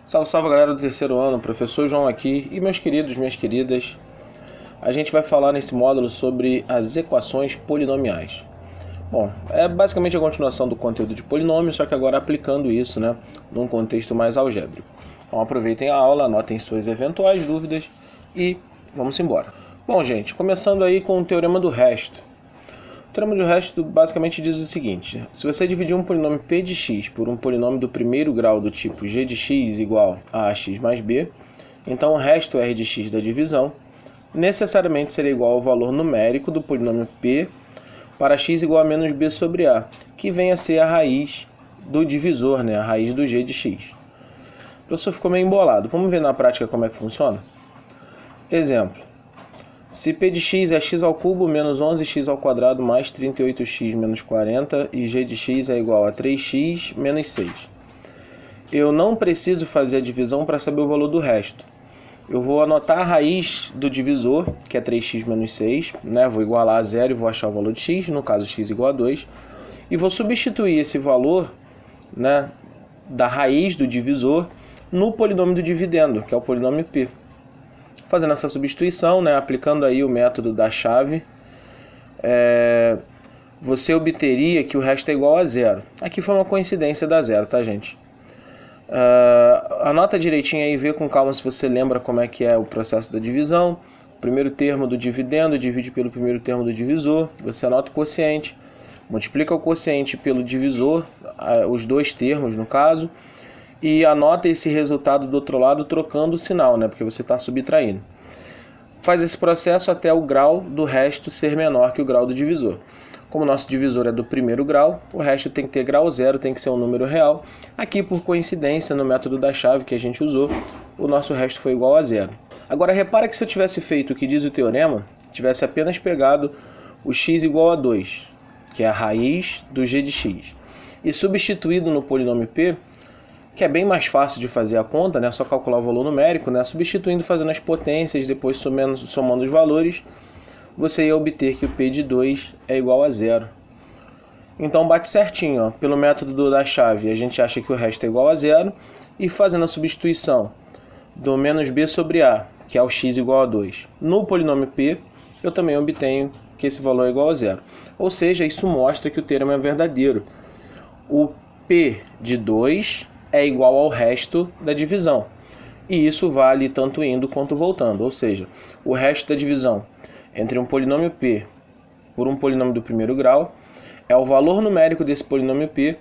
Salve, salve galera do terceiro ano, professor João aqui e meus queridos, minhas queridas. A gente vai falar nesse módulo sobre as equações polinomiais. Bom, é basicamente a continuação do conteúdo de polinômio, só que agora aplicando isso, num contexto mais algébrico. Então aproveitem a aula, anotem suas eventuais dúvidas e vamos embora. Bom, gente, começando aí com o teorema do resto. O teorema do resto basicamente diz o seguinte: se você dividir um polinômio p de x por um polinômio do primeiro grau do tipo g de x igual a x mais b, então o resto r de x da divisão necessariamente será igual ao valor numérico do polinômio p para x igual a menos b sobre a, que vem a ser a raiz do divisor, a raiz do g de x. O professor ficou meio embolado. Vamos ver na prática como é que funciona? Exemplo. Se p de x é x ao cubo menos 11x ao quadrado mais 38x menos 40 e g de x é igual a 3x menos 6. Eu não preciso fazer a divisão para saber o valor do resto. Eu vou anotar a raiz do divisor, que é 3x menos 6, vou igualar a zero e vou achar o valor de x, no caso x igual a 2, e vou substituir esse valor da raiz do divisor no polinômio do dividendo, que é o polinômio p. Fazendo essa substituição, aplicando aí o método da chave, você obteria que o resto é igual a zero. Aqui foi uma coincidência da zero, tá, gente? Anota direitinho aí e vê com calma se você lembra como é que é o processo da divisão. O primeiro termo do dividendo divide pelo primeiro termo do divisor. Você anota o quociente, multiplica o quociente pelo divisor, os dois termos no caso, e anota esse resultado do outro lado trocando o sinal, porque você está subtraindo. Faz esse processo até o grau do resto ser menor que o grau do divisor. Como o nosso divisor é do primeiro grau, o resto tem que ter grau zero, tem que ser um número real. Aqui, por coincidência, no método da chave que a gente usou, o nosso resto foi igual a zero. Agora, repara que se eu tivesse feito o que diz o teorema, tivesse apenas pegado o x igual a 2, que é a raiz do g de x, e substituído no polinômio p, que é bem mais fácil de fazer a conta, é só calcular o valor numérico, substituindo, fazendo as potências, depois somando os valores, você ia obter que o p de 2 é igual a zero. Então bate certinho, pelo método da chave, a gente acha que o resto é igual a zero, e fazendo a substituição do menos b sobre a, que é o x igual a 2, no polinômio p, eu também obtenho que esse valor é igual a zero. Ou seja, isso mostra que o teorema é verdadeiro. O p de 2 é igual ao resto da divisão. E isso vale tanto indo quanto voltando. Ou seja, o resto da divisão entre um polinômio p por um polinômio do primeiro grau é o valor numérico desse polinômio p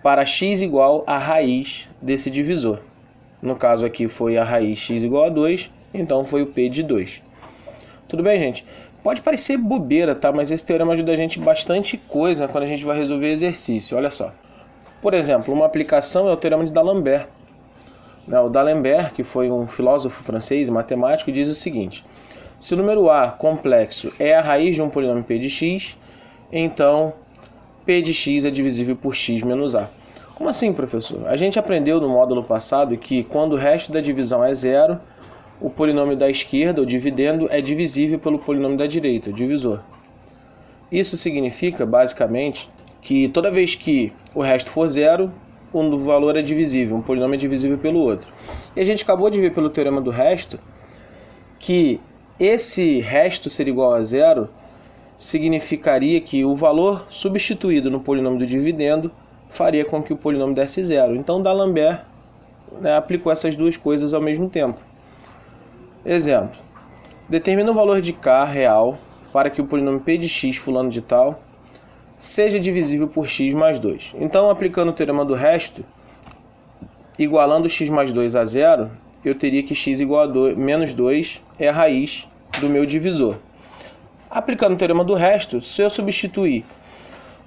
para x igual à raiz desse divisor. No caso aqui foi a raiz x igual a 2, então foi o p de 2. Tudo bem, gente? Pode parecer bobeira, tá? Mas esse teorema ajuda a gente bastante coisa quando a gente vai resolver exercício. Olha só. Por exemplo, uma aplicação é o teorema de D'Alembert. O D'Alembert, que foi um filósofo francês e matemático, diz o seguinte: se o número a complexo é a raiz de um polinômio p de x, então p de x é divisível por x menos a. Como assim, professor? A gente aprendeu no módulo passado que quando o resto da divisão é zero, o polinômio da esquerda, o dividendo, é divisível pelo polinômio da direita, o divisor. Isso significa, basicamente, que toda vez que o resto for zero, um valor é divisível, um polinômio é divisível pelo outro. E a gente acabou de ver pelo teorema do resto que esse resto ser igual a zero significaria que o valor substituído no polinômio do dividendo faria com que o polinômio desse zero. Então D'Alembert aplicou essas duas coisas ao mesmo tempo. Exemplo: determina o valor de k real para que o polinômio p de x fulano de tal seja divisível por x mais 2. Então, aplicando o teorema do resto, igualando x mais 2 a zero, eu teria que x igual a menos 2 é a raiz do meu divisor. Aplicando o teorema do resto, se eu substituir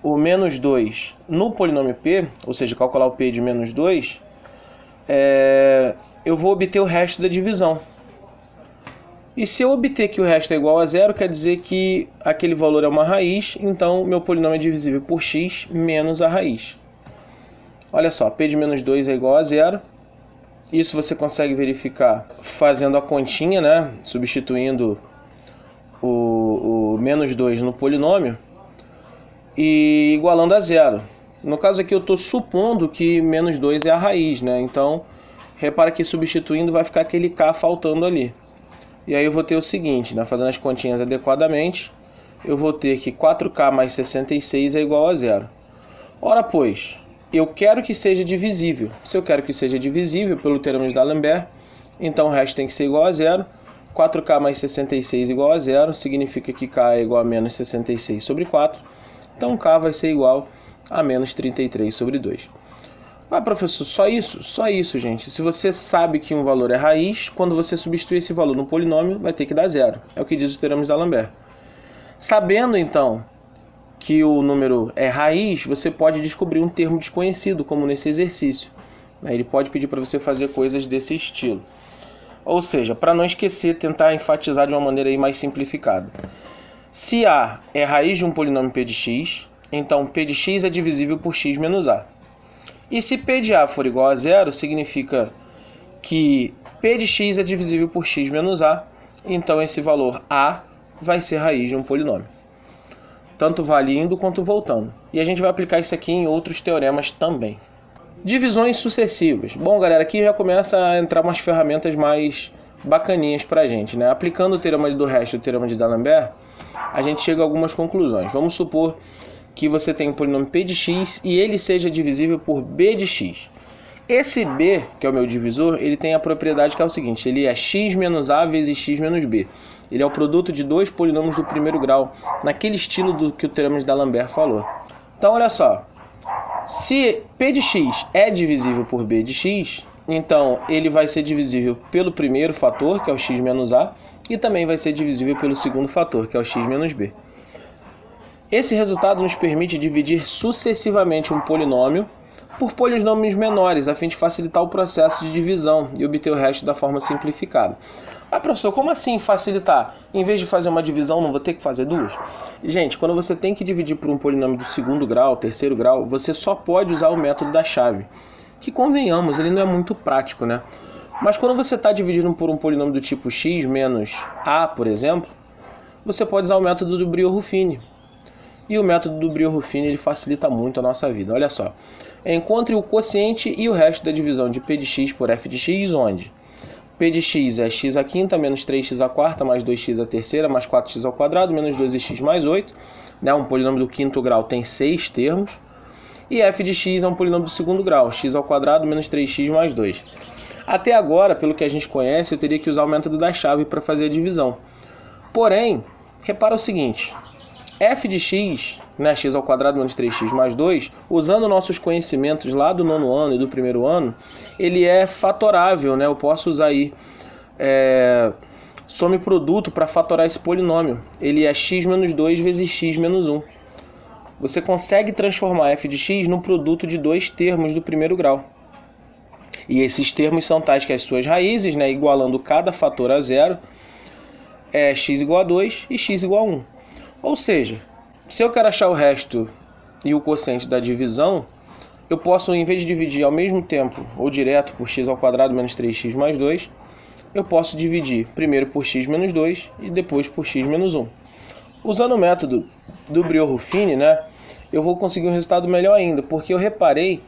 o menos 2 no polinômio p, ou seja, calcular o p de menos 2, eu vou obter o resto da divisão. E se eu obter que o resto é igual a zero, quer dizer que aquele valor é uma raiz, então meu polinômio é divisível por x menos a raiz. Olha só, p de menos 2 é igual a zero. Isso você consegue verificar fazendo a continha, substituindo o menos 2 no polinômio e igualando a zero. No caso aqui eu estou supondo que menos 2 é a raiz, então repara que substituindo vai ficar aquele k faltando ali. E aí eu vou ter o seguinte, né, fazendo as continhas adequadamente, eu vou ter que 4k mais 66 é igual a 0. Ora, pois, eu quero que seja divisível. Se eu quero que seja divisível pelo teorema de D'Alembert, então o resto tem que ser igual a 0. 4k mais 66 igual a 0, significa que k é igual a menos 66 sobre 4. Então k vai ser igual a menos 33 sobre 2. Ah, professor, só isso? Só isso, gente. Se você sabe que um valor é raiz, quando você substitui esse valor no polinômio, vai ter que dar 0. É o que diz o teorema de D'Alembert. Sabendo, então, que o número é raiz, você pode descobrir um termo desconhecido, como nesse exercício. Ele pode pedir para você fazer coisas desse estilo. Ou seja, para não esquecer, tentar enfatizar de uma maneira aí mais simplificada. Se A é raiz de um polinômio P de x, então P de x é divisível por x menos A. E se P de A for igual a 0, significa que P de x é divisível por x menos A, então esse valor A vai ser raiz de um polinômio. Tanto vale indo quanto voltando. E a gente vai aplicar isso aqui em outros teoremas também. Divisões sucessivas. Bom, galera, aqui já começa a entrar umas ferramentas mais bacaninhas pra gente, né? Aplicando o teorema do resto e o teorema de D'Alembert, a gente chega a algumas conclusões. Vamos supor que você tem um polinômio P de x e ele seja divisível por B de x. Esse B, que é o meu divisor, ele tem a propriedade que é o seguinte, ele é x menos A vezes x menos B. Ele é o produto de dois polinômios do primeiro grau, naquele estilo do que o teorema de D'Alembert falou. Então, olha só, se P de x é divisível por B de x, então ele vai ser divisível pelo primeiro fator, que é o x menos A, e também vai ser divisível pelo segundo fator, que é o x menos B. Esse resultado nos permite dividir sucessivamente um polinômio por polinômios menores, a fim de facilitar o processo de divisão e obter o resto da forma simplificada. Ah, professor, como assim facilitar? Em vez de fazer uma divisão, não vou ter que fazer duas? Gente, quando você tem que dividir por um polinômio do segundo grau, terceiro grau, você só pode usar o método da chave. Que, convenhamos, ele não é muito prático, né? Mas quando você está dividindo por um polinômio do tipo x menos a, por exemplo, você pode usar o método do Brillouin-Ruffini. E o método do Brillouin-Ruffini ele facilita muito a nossa vida. Olha só, encontre o quociente e o resto da divisão de P de x por f de x, onde P de x é x à quinta menos 3x à quarta mais 2x à terceira mais 4x ao quadrado menos 12x mais 8. Né? Um polinômio do quinto grau tem 6 termos. E f de x é um polinômio do segundo grau, x ao quadrado menos 3x mais 2. Até agora, pelo que a gente conhece, eu teria que usar o método da chave para fazer a divisão. Porém, repara o seguinte, f de x, né, x ao quadrado menos 3x mais 2, usando nossos conhecimentos lá do nono ano e do primeiro ano, ele é fatorável, né? Eu posso usar aí some produto para fatorar esse polinômio. Ele é x menos 2 vezes x menos 1. Você consegue transformar f de x num produto de dois termos do primeiro grau. E esses termos são tais que as suas raízes, né, igualando cada fator a zero, é x igual a 2 e x igual a 1. Ou seja, se eu quero achar o resto e o quociente da divisão, eu posso, em vez de dividir ao mesmo tempo ou direto por x ao quadrado menos 3x mais 2, eu posso dividir primeiro por x menos 2 e depois por x menos 1. Usando o método do Brillouin-Ruffini, né, eu vou conseguir um resultado melhor ainda, porque eu reparei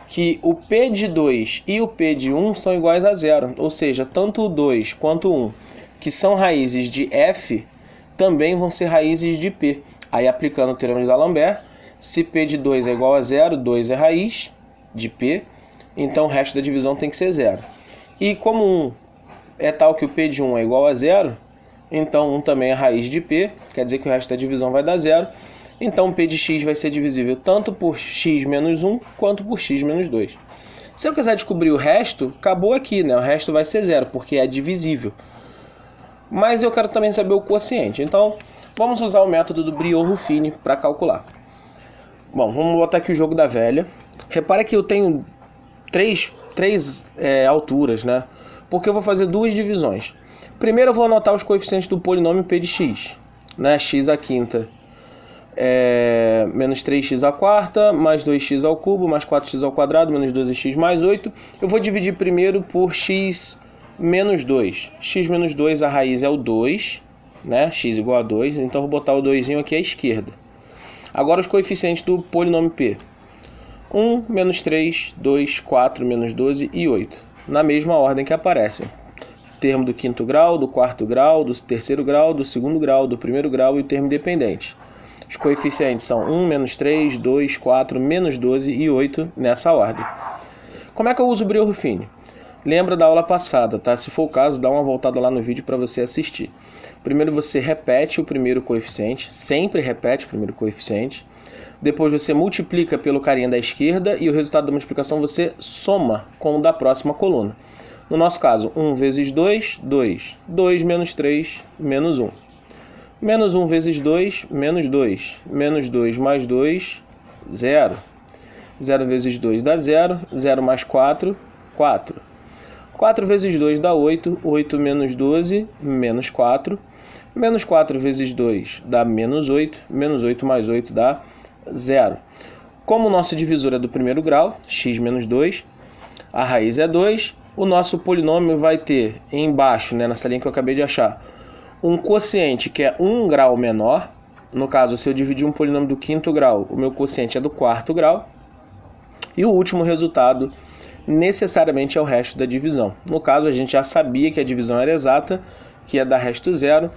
que o P de 2 e o P de 1 são iguais a zero, ou seja, tanto o 2 quanto o 1, que são raízes de f, também vão ser raízes de P. Aí, aplicando o teorema de D'Alembert, se P de 2 é igual a zero, 2 é raiz de P, então o resto da divisão tem que ser zero. E como 1 é tal que o P de 1 é igual a zero, então 1 também é raiz de P, quer dizer que o resto da divisão vai dar zero. Então P de x vai ser divisível tanto por x menos 1 quanto por x menos 2. Se eu quiser descobrir o resto, acabou aqui, né? O resto vai ser zero, porque é divisível. Mas eu quero também saber o quociente. Então, vamos usar o método do Brillouin-Ruffini para calcular. Bom, vamos botar aqui o jogo da velha. Repara que eu tenho três alturas, né? Porque eu vou fazer duas divisões. Primeiro eu vou anotar os coeficientes do polinômio P de x. Né? X à quinta menos 3x à quarta, mais 2x ao cubo, mais 4x ao quadrado, menos 12x mais 8. Eu vou dividir primeiro por x menos 2. X menos 2, a raiz é o 2, né? X igual a 2, então vou botar o 2 aqui à esquerda. Agora os coeficientes do polinômio P. 1, menos 3, 2, 4, menos 12 e 8. na mesma ordem que aparecem. Termo do quinto grau, do quarto grau, do terceiro grau, do segundo grau, do primeiro grau e o termo dependente. Os coeficientes são 1, menos 3, 2, 4, menos 12 e 8 nessa ordem. Como é que eu uso o Brio-Ruffini? Lembra da aula passada, tá? Se for o caso, dá uma voltada lá no vídeo para você assistir. Primeiro você repete o primeiro coeficiente, sempre repete o primeiro coeficiente. Depois você multiplica pelo carinha da esquerda e o resultado da multiplicação você soma com o da próxima coluna. No nosso caso, 1 vezes 2, 2. 2 menos 3, menos 1. Menos 1 vezes 2, menos 2. Menos 2 mais 2, 0. 0 vezes 2 dá 0. 0 mais 4, 4. 4 vezes 2 dá 8. 8 menos 12, menos 4. Menos 4 vezes 2 dá menos 8. Menos 8 mais 8 dá 0. Como o nosso divisor é do primeiro grau, x menos 2, a raiz é 2, o nosso polinômio vai ter embaixo, nessa linha que eu acabei de achar, um quociente que é 1 grau menor. No caso, se eu dividir um polinômio do quinto grau, o meu quociente é do quarto grau. E o último resultado necessariamente é o resto da divisão. No caso, a gente já sabia que a divisão era exata, que ia dar resto zero,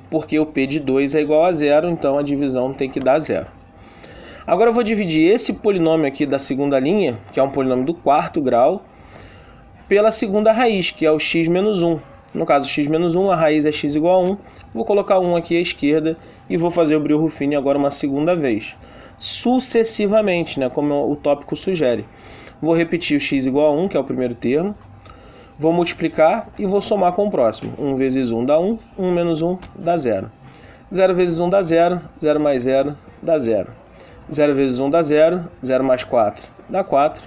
porque o P de 2 é igual a zero, então a divisão tem que dar zero. Agora eu vou dividir esse polinômio aqui da segunda linha, que é um polinômio do quarto grau, pela segunda raiz, que é o x menos 1. No caso, x menos 1, a raiz é x igual a 1. Vou colocar 1 aqui à esquerda e vou fazer o Brio-Ruffini agora uma segunda vez. Sucessivamente, como o tópico sugere. Vou repetir o x igual a 1, que é o primeiro termo. Vou multiplicar e vou somar com o próximo. 1 vezes 1 dá 1, 1 menos 1 dá 0. 0 vezes 1 dá 0, 0 mais 0 dá 0. 0 vezes 1 dá 0, 0 mais 4 dá 4.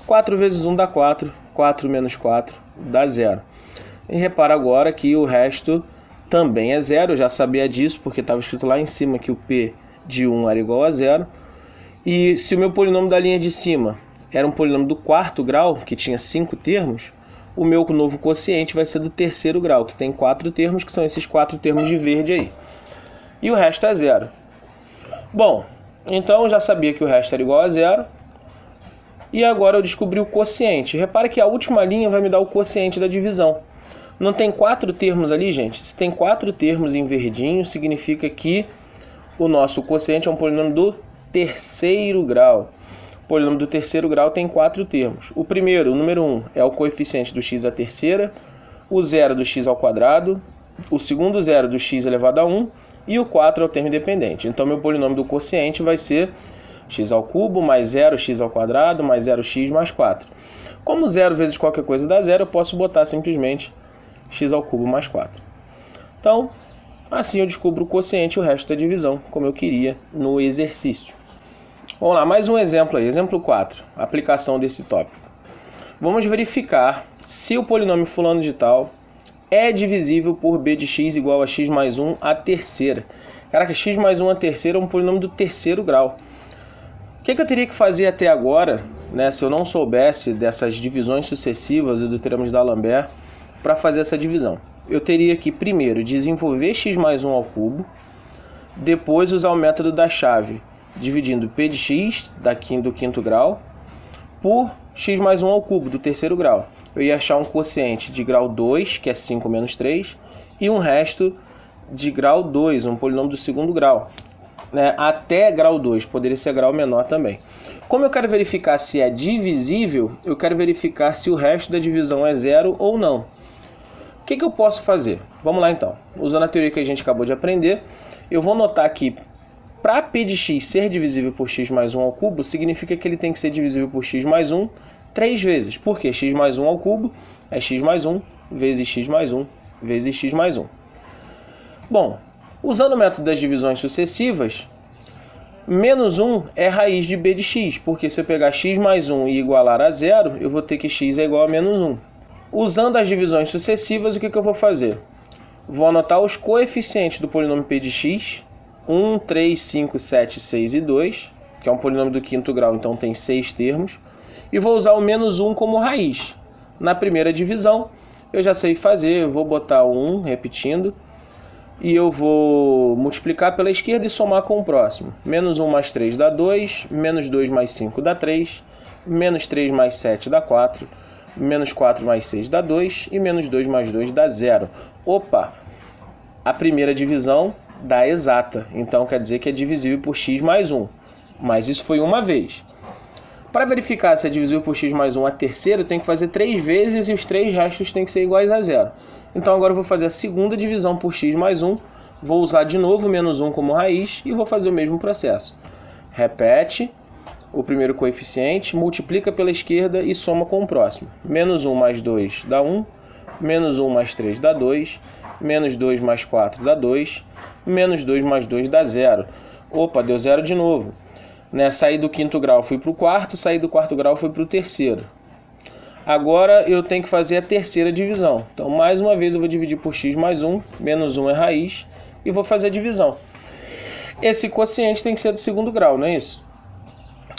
4 vezes 1 dá 4, 4 menos 4 dá 0. E repara agora que o resto também é zero. Eu já sabia disso porque estava escrito lá em cima que o P de 1 era igual a 0. E se o meu polinômio da linha de cima era um polinômio do quarto grau, que tinha 5 termos, o meu novo quociente vai ser do terceiro grau, que tem 4 termos, que são esses 4 termos de verde aí. E o resto é zero. Bom, então eu já sabia que o resto era igual a zero. E agora eu descobri o quociente. Repara que a última linha vai me dar o quociente da divisão. Não tem 4 termos ali, gente? Se tem 4 termos em verdinho, significa que o nosso quociente é um polinômio do terceiro grau. O polinômio do terceiro grau tem 4 termos. O primeiro, o número 1, é o coeficiente do x à terceira, o zero do x ao quadrado, o segundo zero do x elevado a 1 e o 4 é o termo independente. Então, meu polinômio do quociente vai ser x ao cubo mais 0, x ao quadrado, mais 0x mais 4. Como 0 vezes qualquer coisa dá 0, eu posso botar simplesmente x ao cubo mais 4. Então, assim eu descubro o quociente e o resto da divisão, como eu queria no exercício. Vamos lá, mais um exemplo aí, exemplo 4, aplicação desse tópico. Vamos verificar se o polinômio fulano de tal é divisível por b de x igual a x mais 1 à terceira. Caraca, x mais 1 à terceira é um polinômio do terceiro grau. O que eu teria que fazer até agora, se eu não soubesse dessas divisões sucessivas e do teorema de D'Alembert, para fazer essa divisão? Eu teria que primeiro desenvolver x mais 1 ao cubo, depois usar o método da chave, dividindo p de x do quinto grau por x mais 1 ao cubo do terceiro grau. Eu ia achar um quociente de grau 2, que é 5 menos 3, e um resto de grau 2, um polinômio do segundo grau. Até grau 2, poderia ser grau menor também. Como eu quero verificar se é divisível, eu quero verificar se o resto da divisão é zero ou não. O que eu posso fazer? Vamos lá então. Usando a teoria que a gente acabou de aprender, eu vou notar que para p de x ser divisível por x mais 1 ao cubo, significa que ele tem que ser divisível por x mais 1 3 vezes. Porque x mais 1 ao cubo é x mais 1 vezes x mais 1 vezes x mais 1. Bom, usando o método das divisões sucessivas, menos 1 é raiz de b de x, porque se eu pegar x mais 1 e igualar a zero, eu vou ter que x é igual a menos 1. Usando as divisões sucessivas, o que eu vou fazer? Vou anotar os coeficientes do polinômio p de x, 1, 3, 5, 7, 6 e 2, que é um polinômio do quinto grau, então tem 6 termos, e vou usar o menos 1 como raiz. Na primeira divisão, eu já sei fazer, eu vou botar o 1, repetindo, e eu vou multiplicar pela esquerda e somar com o próximo. Menos 1 mais 3 dá 2, menos 2 mais 5 dá 3, menos 3 mais 7 dá 4, menos 4 mais 6 dá 2 e menos 2 mais 2 dá 0. Opa! A primeira divisão dá exata, então quer dizer que é divisível por x mais 1. Mas isso foi uma vez. Para verificar se é divisível por x mais 1 a terceira, eu tenho que fazer 3 vezes e os 3 restos têm que ser iguais a 0. Então agora eu vou fazer a segunda divisão por x mais 1, vou usar de novo menos 1 como raiz e vou fazer o mesmo processo. Repete o primeiro coeficiente, multiplica pela esquerda e soma com o próximo. Menos 1 mais 2 dá 1, menos 1 mais 3 dá 2, menos 2 mais 4 dá 2, menos 2 mais 2 dá 0. Opa, deu 0 de novo. Né? Saí do quinto grau, fui para o quarto, saí do quarto grau, fui para o terceiro. Agora eu tenho que fazer a terceira divisão. Então, mais uma vez, eu vou dividir por x mais 1, menos 1 é raiz, e vou fazer a divisão. Esse quociente tem que ser do segundo grau, não é isso?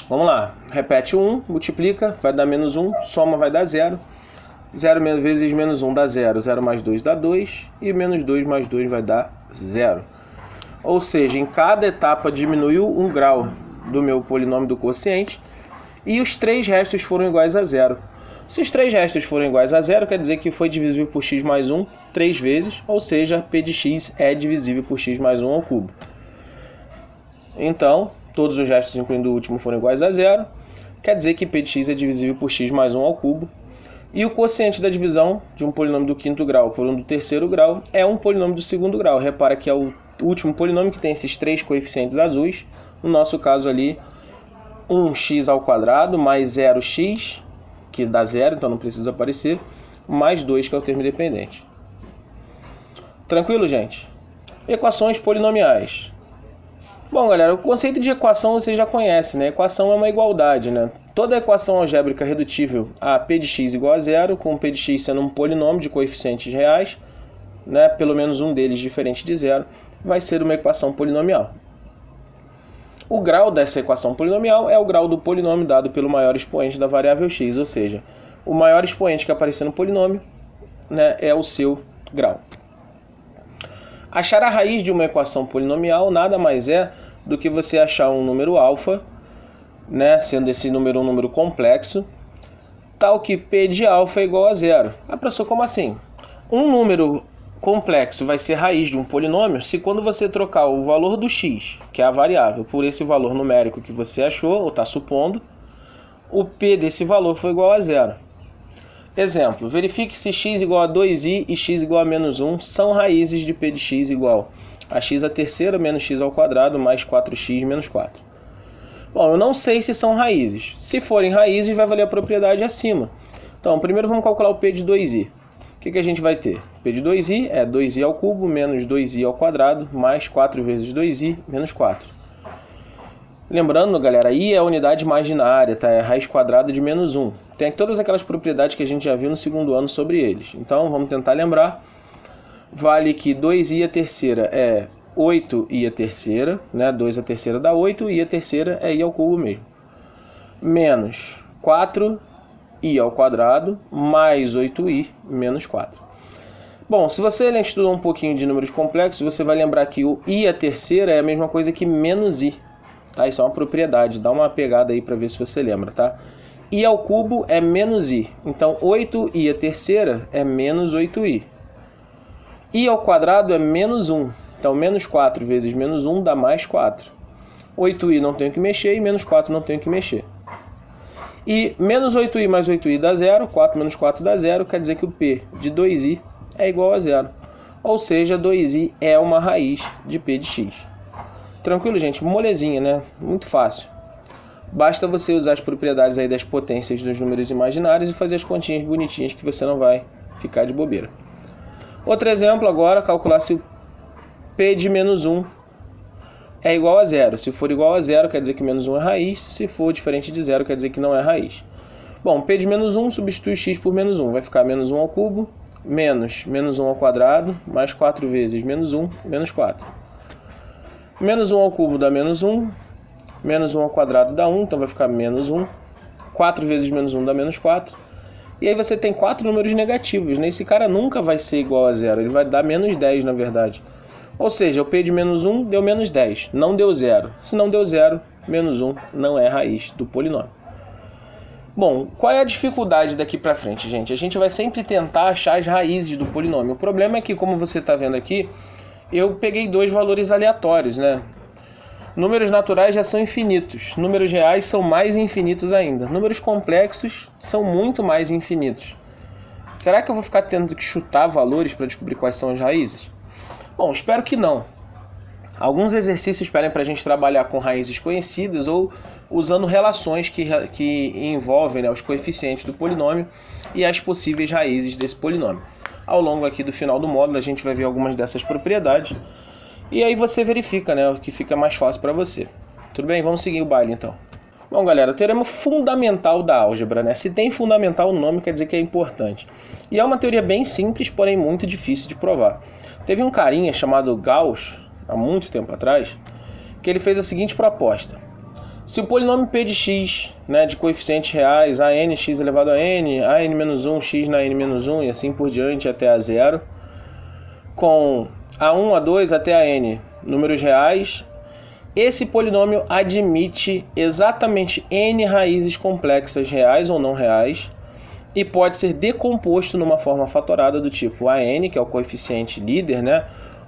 Vamos lá, repete 1, multiplica, vai dar menos 1, soma vai dar 0. 0 vezes menos 1 dá 0, 0 mais 2 dá 2, e menos 2 mais 2 vai dar 0. Ou seja, em cada etapa diminuiu 1 grau do meu polinômio do quociente, e os 3 restos foram iguais a 0. Se os 3 restos forem iguais a 0, quer dizer que foi divisível por x mais 1 3 vezes, ou seja, p de x é divisível por x mais 1 ao cubo. Então, todos os restos, incluindo o último, foram iguais a 0, quer dizer que p de x é divisível por x mais 1 ao cubo. E o quociente da divisão de um polinômio do quinto grau por um do terceiro grau é um polinômio do segundo grau. Repara que é o último polinômio que tem esses 3 coeficientes azuis. No nosso caso ali, 1x ao quadrado mais 0x, que dá 0, então não precisa aparecer, mais 2, que é o termo independente. Tranquilo, gente? Equações polinomiais. Bom, galera, o conceito de equação você já conhece, né? Equação é uma igualdade, né? Toda equação algébrica redutível a p de x igual a 0, com p de x sendo um polinômio de coeficientes reais, né? Pelo menos um deles diferente de 0, vai ser uma equação polinomial. O grau dessa equação polinomial é o grau do polinômio dado pelo maior expoente da variável x, ou seja, o maior expoente que aparecer no polinômio, né, é o seu grau. Achar a raiz de uma equação polinomial nada mais é do que você achar um número alfa, né, sendo esse número um número complexo, tal que p de alfa é igual a 0. Ah, professor, como assim? Um número complexo vai ser raiz de um polinômio se quando você trocar o valor do x, que é a variável, por esse valor numérico que você achou, ou está supondo, o p desse valor foi igual a 0. Exemplo, verifique se x igual a 2i e x igual a menos 1 são raízes de p de x igual a x à terceira menos x ao quadrado mais 4x menos 4. Bom, eu não sei se são raízes. Se forem raízes, vai valer a propriedade acima. Então, primeiro vamos calcular o p de 2i. O que a gente vai ter? P de 2i é 2i ao cubo menos 2i ao quadrado mais 4 vezes 2i menos 4. Lembrando, galera, i é a unidade imaginária, tá? É a raiz quadrada de menos 1. Tem todas aquelas propriedades que a gente já viu no segundo ano sobre eles. Então, vamos tentar lembrar. Vale que 2i à terceira é 8i à terceira, né? 2 à terceira dá 8, i à terceira é i ao cubo mesmo. Menos 4i ao quadrado mais 8i menos 4. Bom, se você estudou um pouquinho de números complexos, você vai lembrar que o i à terceira é a mesma coisa que menos i. Tá? Isso é uma propriedade, dá uma pegada aí para ver se você lembra, tá? I ao cubo é menos i, então 8i à terceira é menos 8i. I ao quadrado é menos 1, então menos 4 vezes menos 1 dá mais 4. 8i não tenho que mexer e menos 4 não tenho que mexer. E menos 8i mais 8i dá 0, 4 menos 4 dá 0, quer dizer que o p de 2i é igual a 0. Ou seja, 2i é uma raiz de p de x. Tranquilo, gente? Molezinha, né? Muito fácil. Basta você usar as propriedades aí das potências dos números imaginários e fazer as continhas bonitinhas que você não vai ficar de bobeira. Outro exemplo agora, calcular se o p de menos 1 é igual a 0. Se for igual a 0, quer dizer que menos 1 é raiz. Se for diferente de 0, quer dizer que não é raiz. Bom, p de menos 1 substitui x por menos 1. Vai ficar menos 1 ao cubo, menos 1 ao quadrado, mais 4 vezes menos 1, menos 4. Menos 1 ao cubo dá menos 1, menos 1 ao quadrado dá 1, então vai ficar menos 1. 4 vezes menos 1 dá menos 4. E aí você tem 4 números negativos, né? Esse cara nunca vai ser igual a 0, ele vai dar menos 10, na verdade. Ou seja, o p de menos 1 deu menos 10, não deu 0. Se não deu 0, menos 1 não é raiz do polinômio. Bom, qual é a dificuldade daqui para frente, gente? A gente vai sempre tentar achar as raízes do polinômio. O problema é que, como você está vendo aqui, eu peguei dois valores aleatórios, né? Números naturais já são infinitos, números reais são mais infinitos ainda. Números complexos são muito mais infinitos. Será que eu vou ficar tendo que chutar valores para descobrir quais são as raízes? Bom, espero que não. Alguns exercícios pedem para a gente trabalhar com raízes conhecidas ou usando relações que envolvem, né, os coeficientes do polinômio e as possíveis raízes desse polinômio. Ao longo aqui do final do módulo a gente vai ver algumas dessas propriedades e aí você verifica, né, o que fica mais fácil para você. Tudo bem? Vamos seguir o baile então. Bom, galera, o teorema fundamental da álgebra, né? Se tem fundamental no nome, quer dizer que é importante. E é uma teoria bem simples, porém muito difícil de provar. Teve um carinha chamado Gauss, há muito tempo atrás, que ele fez a seguinte proposta. Se o polinômio p de x, né, de coeficientes reais, a n x elevado a n menos 1, x na n menos 1 e assim por diante até a zero, com a1, a2 até a n números reais, esse polinômio admite exatamente n raízes complexas reais ou não reais e pode ser decomposto numa forma fatorada do tipo an, que é o coeficiente líder, né,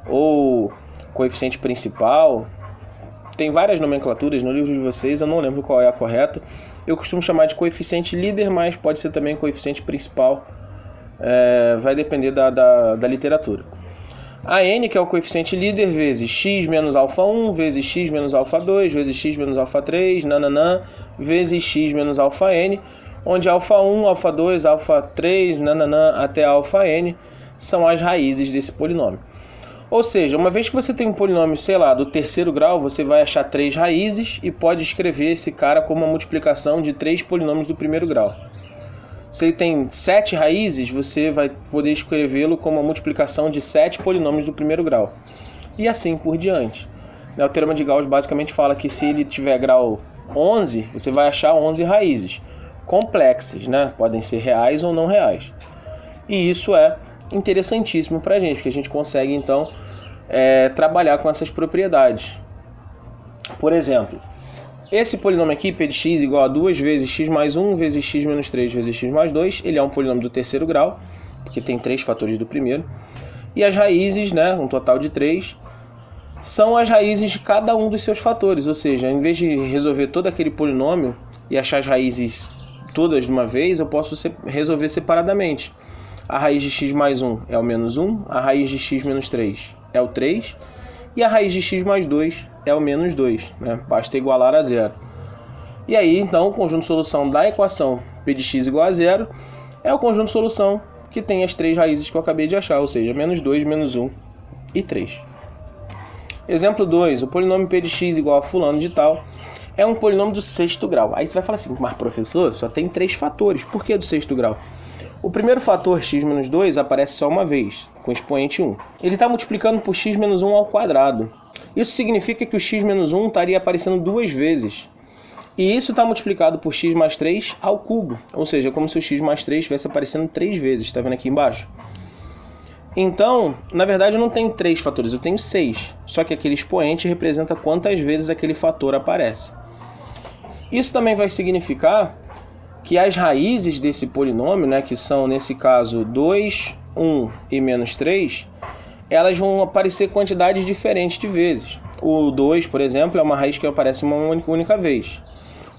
ou coeficiente principal. Tem várias nomenclaturas no livro de vocês, eu não lembro qual é a correta. Eu costumo chamar de coeficiente líder, mas pode ser também coeficiente principal. Vai depender da literatura. A n, que é o coeficiente líder, vezes x menos alfa 1, vezes x menos alfa 2, vezes x menos alfa 3, nananã, vezes x menos alfa n, onde alfa 1, alfa 2, alfa 3, nananã, até alfa n são as raízes desse polinômio. Ou seja, uma vez que você tem um polinômio, sei lá, do terceiro grau, você vai achar 3 raízes e pode escrever esse cara como uma multiplicação de 3 polinômios do primeiro grau. Se ele tem 7 raízes, você vai poder escrevê-lo como uma multiplicação de 7 polinômios do primeiro grau. E assim por diante. O teorema de Gauss basicamente fala que se ele tiver grau 11, você vai achar 11 raízes complexas, né? Podem ser reais ou não reais. E isso é interessantíssimo para a gente, porque a gente consegue então trabalhar com essas propriedades. Por exemplo, esse polinômio aqui, p de x igual a 2 vezes x mais 1 vezes x menos 3 vezes x mais 2, ele é um polinômio do terceiro grau, porque tem 3 fatores do primeiro, e as raízes, né, um total de 3, são as raízes de cada um dos seus fatores, ou seja, em vez de resolver todo aquele polinômio e achar as raízes todas de uma vez, eu posso resolver separadamente. A raiz de x mais 1 é o menos 1, a raiz de x menos 3 é o 3, e a raiz de x mais 2 é o menos 2, né? Basta igualar a zero. E aí, então, o conjunto de solução da equação p de x igual a zero é o conjunto de solução que tem as 3 raízes que eu acabei de achar, ou seja, menos 2, menos 1 e 3. Exemplo 2, o polinômio p de x igual a fulano de tal é um polinômio do sexto grau. Aí você vai falar assim, mas professor, só tem 3 fatores, por que do sexto grau? O primeiro fator, x menos 2, aparece só uma vez, com expoente 1. Ele está multiplicando por x menos 1 ao quadrado. Isso significa que o x menos 1 estaria aparecendo 2 vezes. E isso está multiplicado por x mais 3 ao cubo. Ou seja, como se o x mais 3 estivesse aparecendo 3 vezes. Está vendo aqui embaixo? Então, na verdade, eu não tenho 3 fatores, eu tenho 6. Só que aquele expoente representa quantas vezes aquele fator aparece. Isso também vai significar que as raízes desse polinômio, né, que são, nesse caso, 2, 1 e menos 3, elas vão aparecer quantidades diferentes de vezes. O 2, por exemplo, é uma raiz que aparece uma única vez.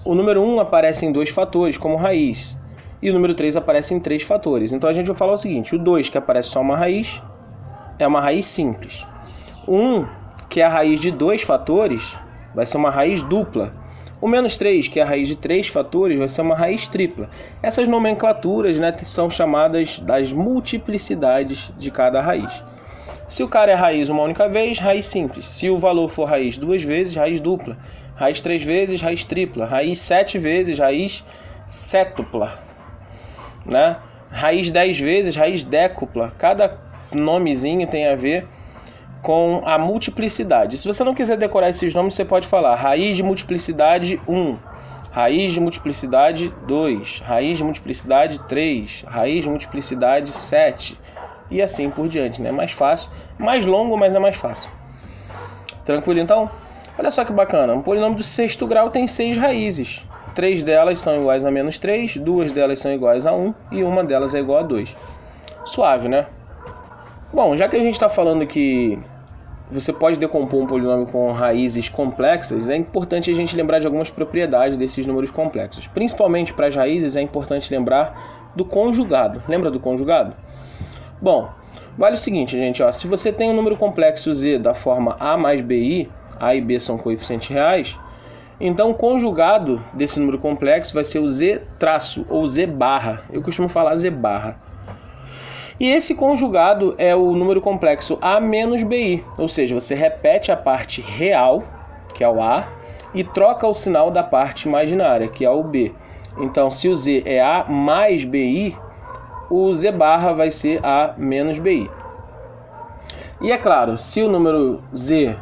O número 1 aparece em 2 fatores, como raiz. E o número 3 aparece em 3 fatores. Então a gente vai falar o seguinte, o 2, que aparece só uma raiz, é uma raiz simples. O 1, que é a raiz de 2 fatores, vai ser uma raiz dupla. O menos 3, que é a raiz de 3 fatores, vai ser uma raiz tripla. Essas nomenclaturas, né, são chamadas das multiplicidades de cada raiz. Se o cara é raiz uma única vez, raiz simples. Se o valor for raiz 2 vezes, raiz dupla. Raiz 3 vezes, raiz tripla. Raiz 7 vezes, raiz sétupla. Né? Raiz 10 vezes, raiz décupla. Cada nomezinho tem a ver com a multiplicidade. Se você não quiser decorar esses nomes, você pode falar raiz de multiplicidade 1, raiz de multiplicidade 2, raiz de multiplicidade 3, raiz de multiplicidade 7 e assim por diante, né? Mais fácil, mais longo, mas é mais fácil. Tranquilo então? Olha só que bacana, um polinômio do sexto grau tem 6 raízes. 3 delas são iguais a menos 3, 2 delas são iguais a 1 e uma delas é igual a 2. Suave, né? Bom, já que a gente está falando que você pode decompor um polinômio com raízes complexas, é importante a gente lembrar de algumas propriedades desses números complexos. Principalmente para as raízes é importante lembrar do conjugado. Lembra do conjugado? Bom, vale o seguinte, gente, ó, se você tem um número complexo z da forma a mais bi, a e b são coeficientes reais, então o conjugado desse número complexo vai ser o z traço ou z barra. Eu costumo falar z barra. E esse conjugado é o número complexo a menos bi, ou seja, você repete a parte real, que é o a, e troca o sinal da parte imaginária, que é o b. Então, se o z é a mais bi, o z barra vai ser a menos bi. E é claro, se o número z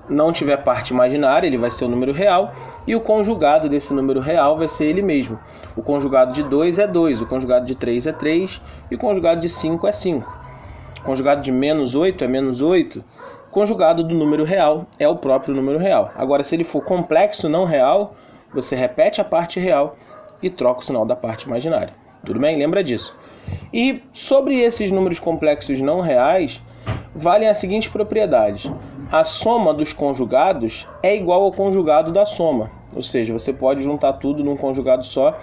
não tiver parte imaginária, ele vai ser o número real, e o conjugado desse número real vai ser ele mesmo. O conjugado de 2 é 2, o conjugado de 3 é 3, e o conjugado de 5 é 5. O conjugado de menos 8 é menos 8. O conjugado do número real é o próprio número real. Agora, se ele for complexo não real, você repete a parte real e troca o sinal da parte imaginária. Tudo bem? Lembra disso. E sobre esses números complexos não reais, valem as seguintes propriedades. A soma dos conjugados é igual ao conjugado da soma. Ou seja, você pode juntar tudo num conjugado só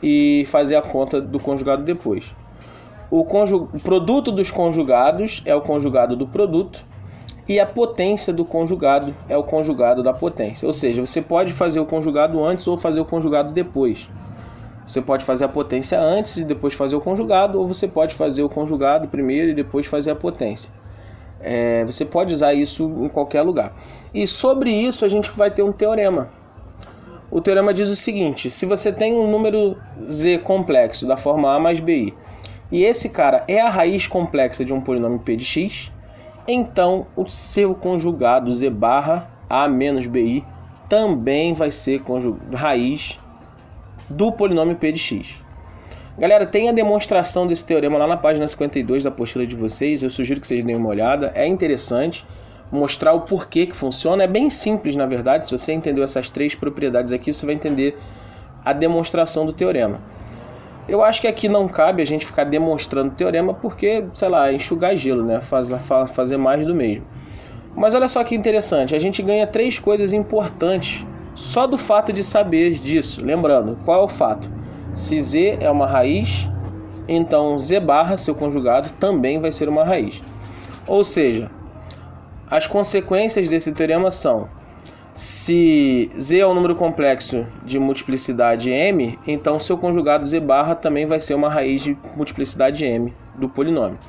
e fazer a conta do conjugado depois. O produto dos conjugados é o conjugado do produto e a potência do conjugado é o conjugado da potência. Ou seja, você pode fazer o conjugado antes ou fazer o conjugado depois. Você pode fazer a potência antes e depois fazer o conjugado, ou você pode fazer o conjugado primeiro e depois fazer a potência. Você pode usar isso em qualquer lugar. E sobre isso a gente vai ter um teorema. O teorema diz o seguinte: se você tem um número z complexo da forma a mais bi, e esse cara é a raiz complexa de um polinômio p de x, então o seu conjugado z barra a menos bi também vai ser raiz do polinômio p de x. Galera, tem a demonstração desse teorema lá na página 52 da apostila de vocês. Eu sugiro que vocês deem uma olhada. É interessante mostrar o porquê que funciona. É bem simples, na verdade. Se você entendeu essas 3 propriedades aqui, você vai entender a demonstração do teorema. Eu acho que aqui não cabe a gente ficar demonstrando o teorema porque, sei lá, enxugar gelo, né? Fazer mais do mesmo. Mas olha só que interessante. A gente ganha 3 coisas importantes só do fato de saber disso. Lembrando, qual é o fato? Se z é uma raiz, então z barra, seu conjugado, também vai ser uma raiz. Ou seja, as consequências desse teorema são: se z é um número complexo de multiplicidade m, então seu conjugado z barra também vai ser uma raiz de multiplicidade m do polinômio.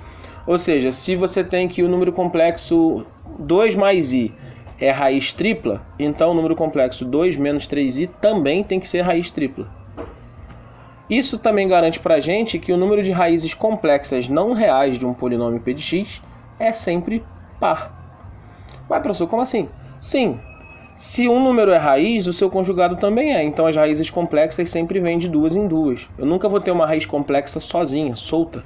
Ou seja, se você tem que o número complexo 2 mais i é raiz tripla, então o número complexo 2 menos 3i também tem que ser raiz tripla. Isso também garante para a gente que o número de raízes complexas não reais de um polinômio p de x é sempre par. Mas, professor, como assim? Sim, se um número é raiz, o seu conjugado também é. Então as raízes complexas sempre vêm de 2 em 2. Eu nunca vou ter uma raiz complexa sozinha, solta.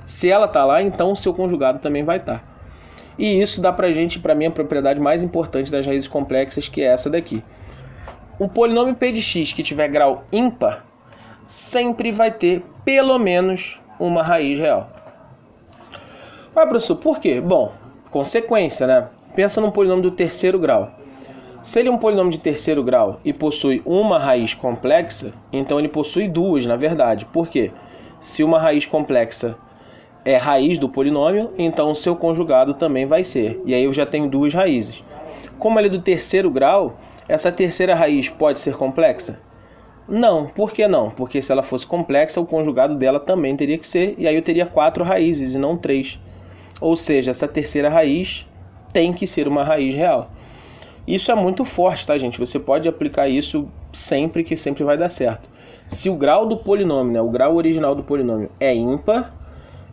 Se ela está lá, então o seu conjugado também vai estar. E isso dá para a gente, para mim, a propriedade mais importante das raízes complexas, que é essa daqui. O polinômio p de x que tiver grau ímpar sempre vai ter pelo menos uma raiz real. Mas, professor, por quê? Bom, consequência, né? Pensa num polinômio do terceiro grau. Se ele é um polinômio de terceiro grau e possui uma raiz complexa, então ele possui 2, na verdade. Por quê? Se uma raiz complexa é raiz do polinômio, então o seu conjugado também vai ser. E aí eu já tenho 2 raízes. Como ele é do terceiro grau, essa terceira raiz pode ser complexa? Não. Por que não? Porque se ela fosse complexa, o conjugado dela também teria que ser, e aí eu teria 4 raízes e não 3. Ou seja, essa terceira raiz tem que ser uma raiz real. Isso é muito forte, tá, gente? Você pode aplicar isso sempre, que sempre vai dar certo. Se o grau do polinômio, né, o grau original do polinômio é ímpar,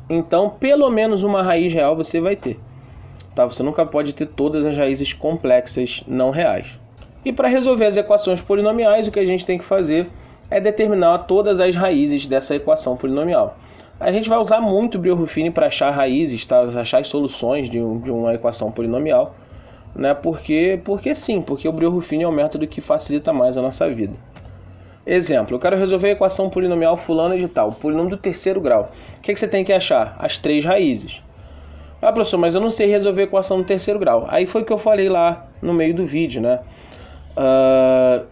então pelo menos uma raiz real você vai ter. Tá? Você nunca pode ter todas as raízes complexas não reais. E para resolver as equações polinomiais, o que a gente tem que fazer é determinar todas as raízes dessa equação polinomial. A gente vai usar muito o Brio-Ruffini para achar raízes, tá? Achar as soluções de uma equação polinomial, né? Porque sim, porque o Brio-Ruffini é um método que facilita mais a nossa vida. Exemplo, eu quero resolver a equação polinomial fulano de tal, polinômio do terceiro grau. O que você tem que achar? As 3 raízes. Ah, professor, mas eu não sei resolver a equação do terceiro grau. Aí foi o que eu falei lá no meio do vídeo, né?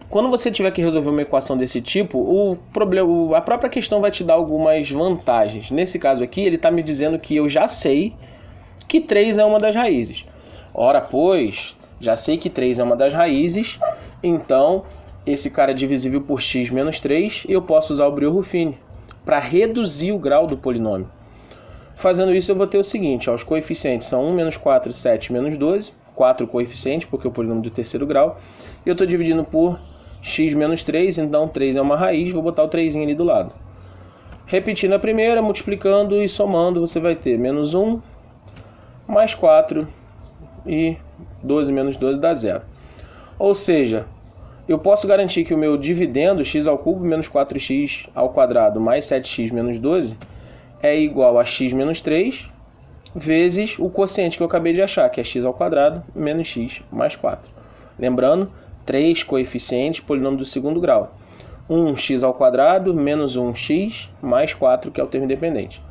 Quando você tiver que resolver uma equação desse tipo, a própria questão vai te dar algumas vantagens. Nesse caso aqui, ele está me dizendo que eu já sei que 3 é uma das raízes. Ora, pois, já sei que 3 é uma das raízes, então esse cara é divisível por x menos 3 e eu posso usar o Brio-Ruffini para reduzir o grau do polinômio. Fazendo isso, eu vou ter o seguinte, ó, os coeficientes são 1, menos 4, 7, menos 12, 4 coeficientes, porque é o polinômio do terceiro grau, e eu estou dividindo por x menos 3, então 3 é uma raiz, vou botar o 3 ali do lado. Repetindo a primeira, multiplicando e somando, você vai ter menos 1, mais 4, e 12 menos 12 dá 0. Ou seja, eu posso garantir que o meu dividendo, x ao cubo menos 4x ao quadrado mais 7x menos 12, é igual a x menos 3 vezes o quociente que eu acabei de achar, que é x ao quadrado menos x mais 4. Lembrando, 3 coeficientes, polinômio do segundo grau. 1x ao quadrado menos 1x mais 4, que é o termo independente.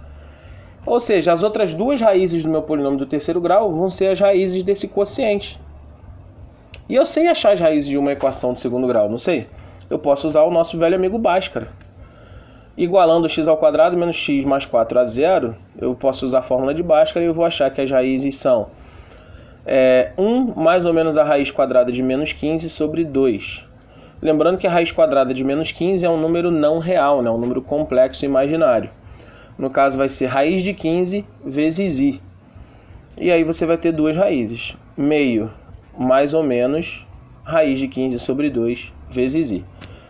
Ou seja, as outras 2 raízes do meu polinômio do terceiro grau vão ser as raízes desse quociente. E eu sei achar as raízes de uma equação do segundo grau, não sei? Eu posso usar o nosso velho amigo Bhaskara. Igualando x ao quadrado menos x mais 4 a 0, eu posso usar a fórmula de Bhaskara e eu vou achar que as raízes são 1 mais ou menos a raiz quadrada de menos 15 sobre 2. Lembrando que a raiz quadrada de menos 15 é um número não real, né? Um número complexo e imaginário. No caso vai ser raiz de 15 vezes i. E aí você vai ter 2 raízes. Meio mais ou menos raiz de 15 sobre 2 vezes i.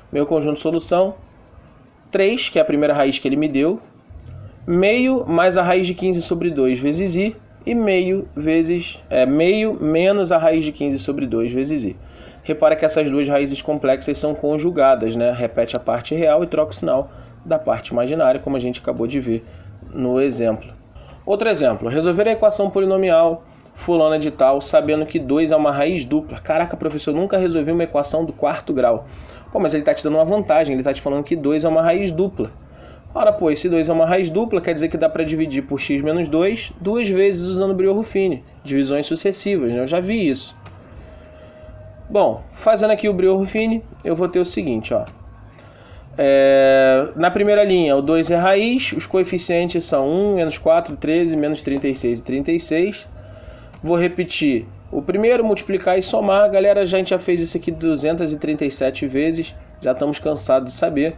Meu conjunto de solução, 3, que é a primeira raiz que ele me deu, meio mais a raiz de 15 sobre 2 vezes i, e meio menos a raiz de 15 sobre 2 vezes i. Repara que essas 2 raízes complexas são conjugadas, né? Repete a parte real e troca o sinal da parte imaginária, como a gente acabou de ver no exemplo. Outro exemplo, resolver a equação polinomial fulana de tal, sabendo que 2 é uma raiz dupla. Caraca, professor, eu nunca resolvi uma equação do quarto grau. Pô, mas ele está te dando uma vantagem, ele está te falando que 2 é uma raiz dupla. Ora, pô, se 2 é uma raiz dupla, quer dizer que dá para dividir por x menos 2 duas vezes usando o Brio-Ruffini, divisões sucessivas, né? Eu já vi isso. Bom, fazendo aqui o Brio-Ruffini, eu vou ter o seguinte, ó. Na primeira linha, o 2 é raiz, os coeficientes são 1, menos 4, 13, menos 36 e 36. Vou repetir o primeiro, multiplicar e somar. Galera, a gente já fez isso aqui 237 vezes, já estamos cansados de saber.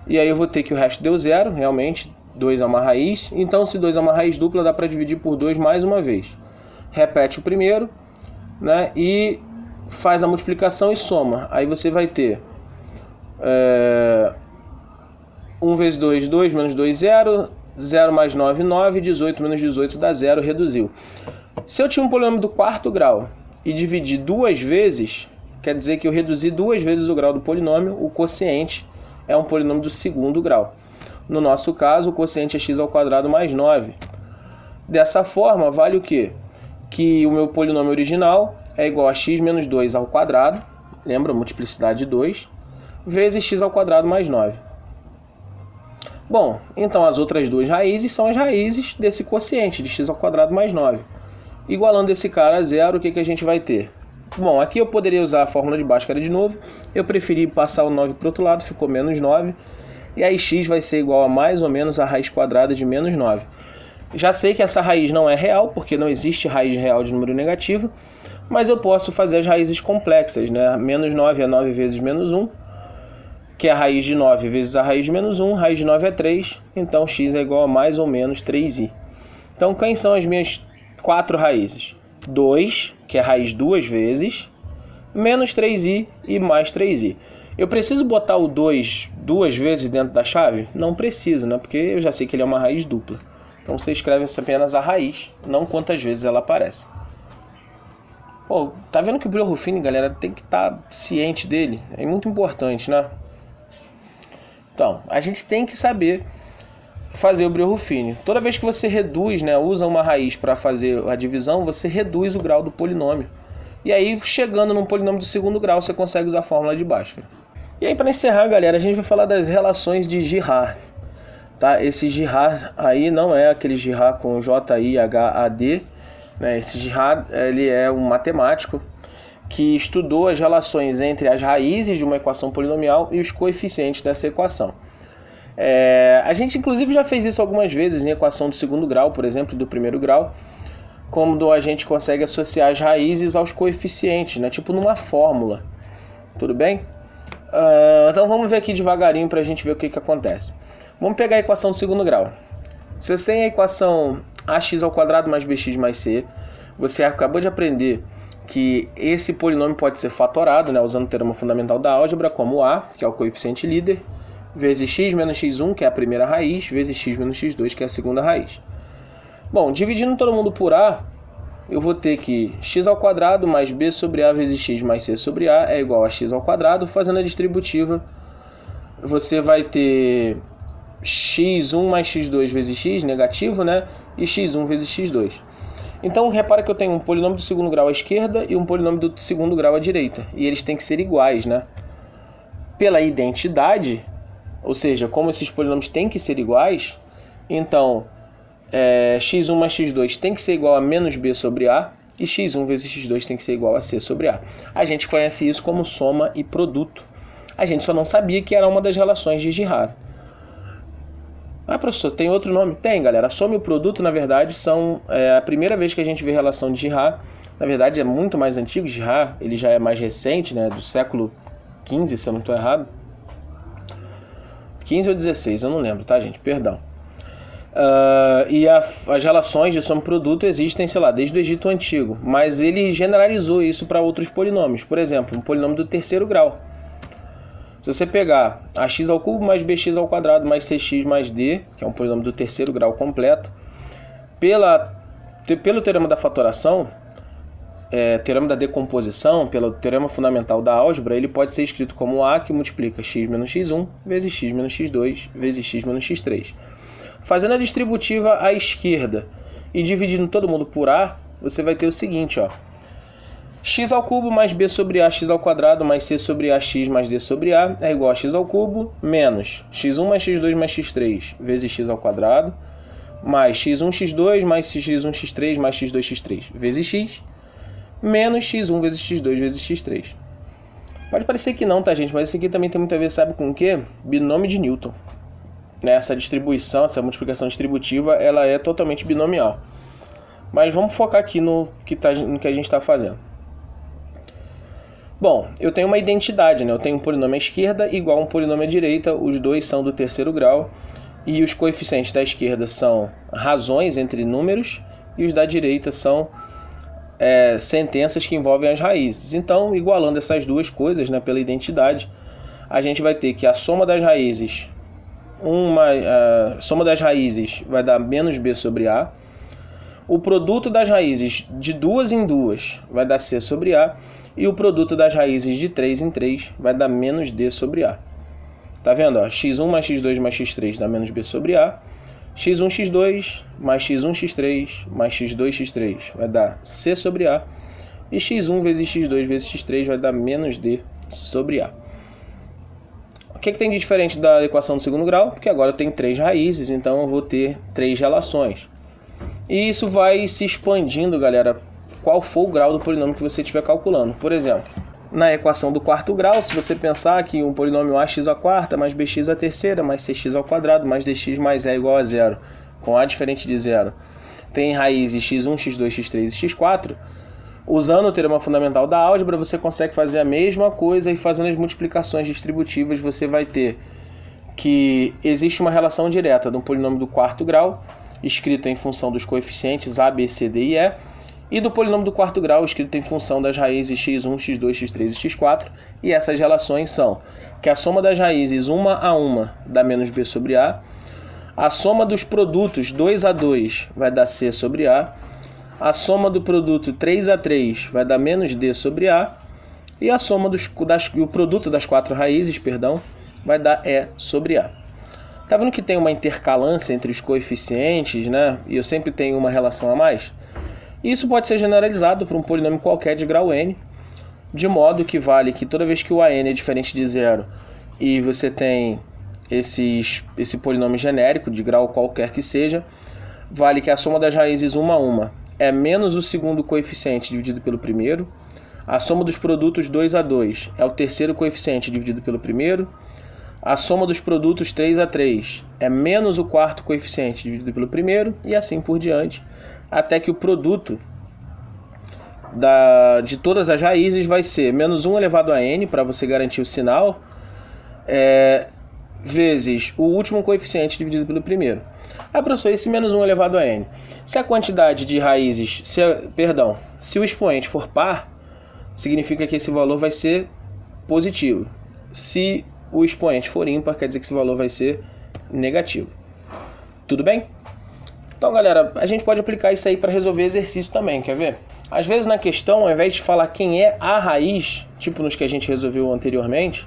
E aí eu vou ter que o resto deu 0, realmente, 2 é uma raiz. Então, se 2 é uma raiz dupla, dá para dividir por 2 mais uma vez. Repete o primeiro, né, e faz a multiplicação e soma. Aí você vai ter 1 vezes 2, 2, menos 2, 0. 0 mais 9, 9. 18 menos 18 dá 0, reduziu. Se eu tinha um polinômio do quarto grau e dividi 2 vezes, quer dizer que eu reduzi 2 vezes o grau do polinômio, o quociente é um polinômio do segundo grau. No nosso caso, o quociente é x ao quadrado mais 9. Dessa forma, vale o quê? Que o meu polinômio original é igual a x menos 2 ao quadrado, lembra, multiplicidade de 2, vezes x ao quadrado mais 9. Bom, então as outras 2 raízes são as raízes desse quociente de x ao quadrado mais 9. Igualando esse cara a 0, o que a gente vai ter? Bom, aqui eu poderia usar a fórmula de Bhaskara de novo. Eu preferi passar o 9 para o outro lado, ficou menos 9. E aí x vai ser igual a mais ou menos a raiz quadrada de menos 9. Já sei que essa raiz não é real, porque não existe raiz real de número negativo. Mas eu posso fazer as raízes complexas, né? Menos 9 é 9 vezes menos 1, que é a raiz de 9 vezes a raiz de menos 1. Raiz de 9 é 3, então x é igual a mais ou menos 3i. Então, quem são as minhas 4 raízes? 2, que é raiz 2 vezes, menos 3i e mais 3i. Eu preciso botar o 2 duas vezes dentro da chave? Não preciso, né? Porque eu já sei que ele é uma raiz dupla. Então você escreve apenas a raiz, não quantas vezes ela aparece. Pô, tá vendo que o Brio-Ruffini, galera, tem que estar ciente dele? É muito importante, né? Então, a gente tem que saber fazer o Brio-Ruffini. Toda vez que você reduz, né, usa uma raiz para fazer a divisão, você reduz o grau do polinômio. E aí, chegando num polinômio do segundo grau, você consegue usar a fórmula de Bhaskara. E aí, para encerrar, galera, a gente vai falar das relações de Girard. Tá? Esse Girard aí não é aquele Girard com J-I-H-A-D, né? Esse Girard, ele é um matemático que estudou as relações entre as raízes de uma equação polinomial e os coeficientes dessa equação. A gente inclusive já fez isso algumas vezes em equação do segundo grau, por exemplo, do primeiro grau, quando a gente consegue associar as raízes aos coeficientes, né? Tipo numa fórmula. Tudo bem? Então vamos ver aqui devagarinho para a gente ver o que acontece. Vamos pegar a equação do segundo grau. Se você tem a equação ax² mais bx mais c, você acabou de aprender que esse polinômio pode ser fatorado, né, usando o teorema fundamental da álgebra, como a, que é o coeficiente líder, vezes x menos x1, que é a primeira raiz, vezes x menos x2, que é a segunda raiz. Bom, dividindo todo mundo por a, eu vou ter que x² mais b sobre a vezes x mais c sobre a é igual a x². Fazendo a distributiva, você vai ter x1 mais x2 vezes x, negativo, né? E x1 vezes x2. Então, repara que eu tenho um polinômio do segundo grau à esquerda e um polinômio do segundo grau à direita. E eles têm que ser iguais, né? Pela identidade, ou seja, como esses polinômios têm que ser iguais, então x1 mais x2 tem que ser igual a menos b sobre a, e x1 vezes x2 tem que ser igual a c sobre a. A gente conhece isso como soma e produto. A gente só não sabia que era uma das relações de Girard. Ah, professor, tem outro nome? Tem, galera. A soma e o produto, na verdade, são a primeira vez que a gente vê relação de Girard. Na verdade, é muito mais antigo. Girard, ele já é mais recente, né? Do século XV, se eu não estou errado. 15 ou 16, eu não lembro, tá, gente? Perdão. E as relações de soma e produto existem, sei lá, desde o Egito Antigo. Mas ele generalizou isso para outros polinômios. Por exemplo, um polinômio do terceiro grau. Se você pegar ax³ mais bx² mais cx mais d, que é um polinômio do terceiro grau completo, pelo teorema da fatoração, teorema da decomposição, pelo teorema fundamental da álgebra, ele pode ser escrito como a que multiplica x menos x1 vezes x menos x2 vezes x menos x3. Fazendo a distributiva à esquerda e dividindo todo mundo por a, você vai ter o seguinte, ó. x³ mais b sobre a x² mais c sobre ax mais d sobre a é igual a x³ menos x1 mais x2 mais x3 vezes x² mais x1 x2 mais x1 x3 mais x2 x3 vezes x menos x1 vezes x2 vezes x3. Pode parecer que não, tá, gente? Mas isso aqui também tem muito a ver, sabe com o quê? Binômio de Newton. Essa distribuição, essa multiplicação distributiva, ela é totalmente binomial. Mas vamos focar aqui no que a gente está fazendo. Bom, eu tenho uma identidade, né? Eu tenho um polinômio à esquerda igual a um polinômio à direita, os dois são do terceiro grau, e os coeficientes da esquerda são razões entre números, e os da direita são sentenças que envolvem as raízes. Então, igualando essas duas coisas, né, pela identidade, a gente vai ter que a soma das raízes, soma das raízes vai dar menos b sobre a, o produto das raízes de duas em duas vai dar c sobre a, e o produto das raízes de 3 em 3 vai dar menos d sobre a. Tá vendo? Ó? x1 mais x2 mais x3 dá menos b sobre a. x1 x2 mais x1 x3 mais x2 x3 vai dar c sobre a. E x1 vezes x2 vezes x3 vai dar menos d sobre a. O que tem de diferente da equação do segundo grau? Porque agora eu tenho 3 raízes, então eu vou ter 3 relações. E isso vai se expandindo, galera, qual for o grau do polinômio que você estiver calculando. Por exemplo, na equação do quarto grau, se você pensar que um polinômio ax² mais bx² mais cx² mais dx mais e igual a zero, com a diferente de zero, tem raízes x1, x2, x3 e x4, usando o teorema fundamental da álgebra, você consegue fazer a mesma coisa e fazendo as multiplicações distributivas, você vai ter que existe uma relação direta de um polinômio do quarto grau, escrito em função dos coeficientes a, b, c, d e e, e do polinômio do quarto grau, escrito em função das raízes x1, x2, x3 e x4, e essas relações são que a soma das raízes uma a uma dá menos b sobre a soma dos produtos 2 a 2 vai dar c sobre a soma do produto 3 a 3 vai dar menos d sobre a, e a soma o produto das quatro raízes, vai dar e sobre a. Tá vendo que tem uma intercalância entre os coeficientes, né? E eu sempre tenho uma relação a mais? Isso pode ser generalizado para um polinômio qualquer de grau n. de modo que vale que toda vez que o AN é diferente de zero e você tem esse polinômio genérico de grau qualquer que seja, vale que a soma das raízes uma a uma é menos o segundo coeficiente dividido pelo primeiro, a soma dos produtos 2 a 2 é o terceiro coeficiente dividido pelo primeiro, a soma dos produtos 3 a 3 é menos o quarto coeficiente dividido pelo primeiro, e assim por diante, até que o produto de todas as raízes vai ser menos 1 elevado a n, para você garantir o sinal, vezes o último coeficiente dividido pelo primeiro. Professor, esse menos 1 elevado a n, se a quantidade de raízes, se o expoente for par, significa que esse valor vai ser positivo. Se o expoente for ímpar, quer dizer que esse valor vai ser negativo. Tudo bem? Então, galera, a gente pode aplicar isso aí para resolver exercício também, quer ver? Às vezes na questão, ao invés de falar quem é a raiz, tipo nos que a gente resolveu anteriormente,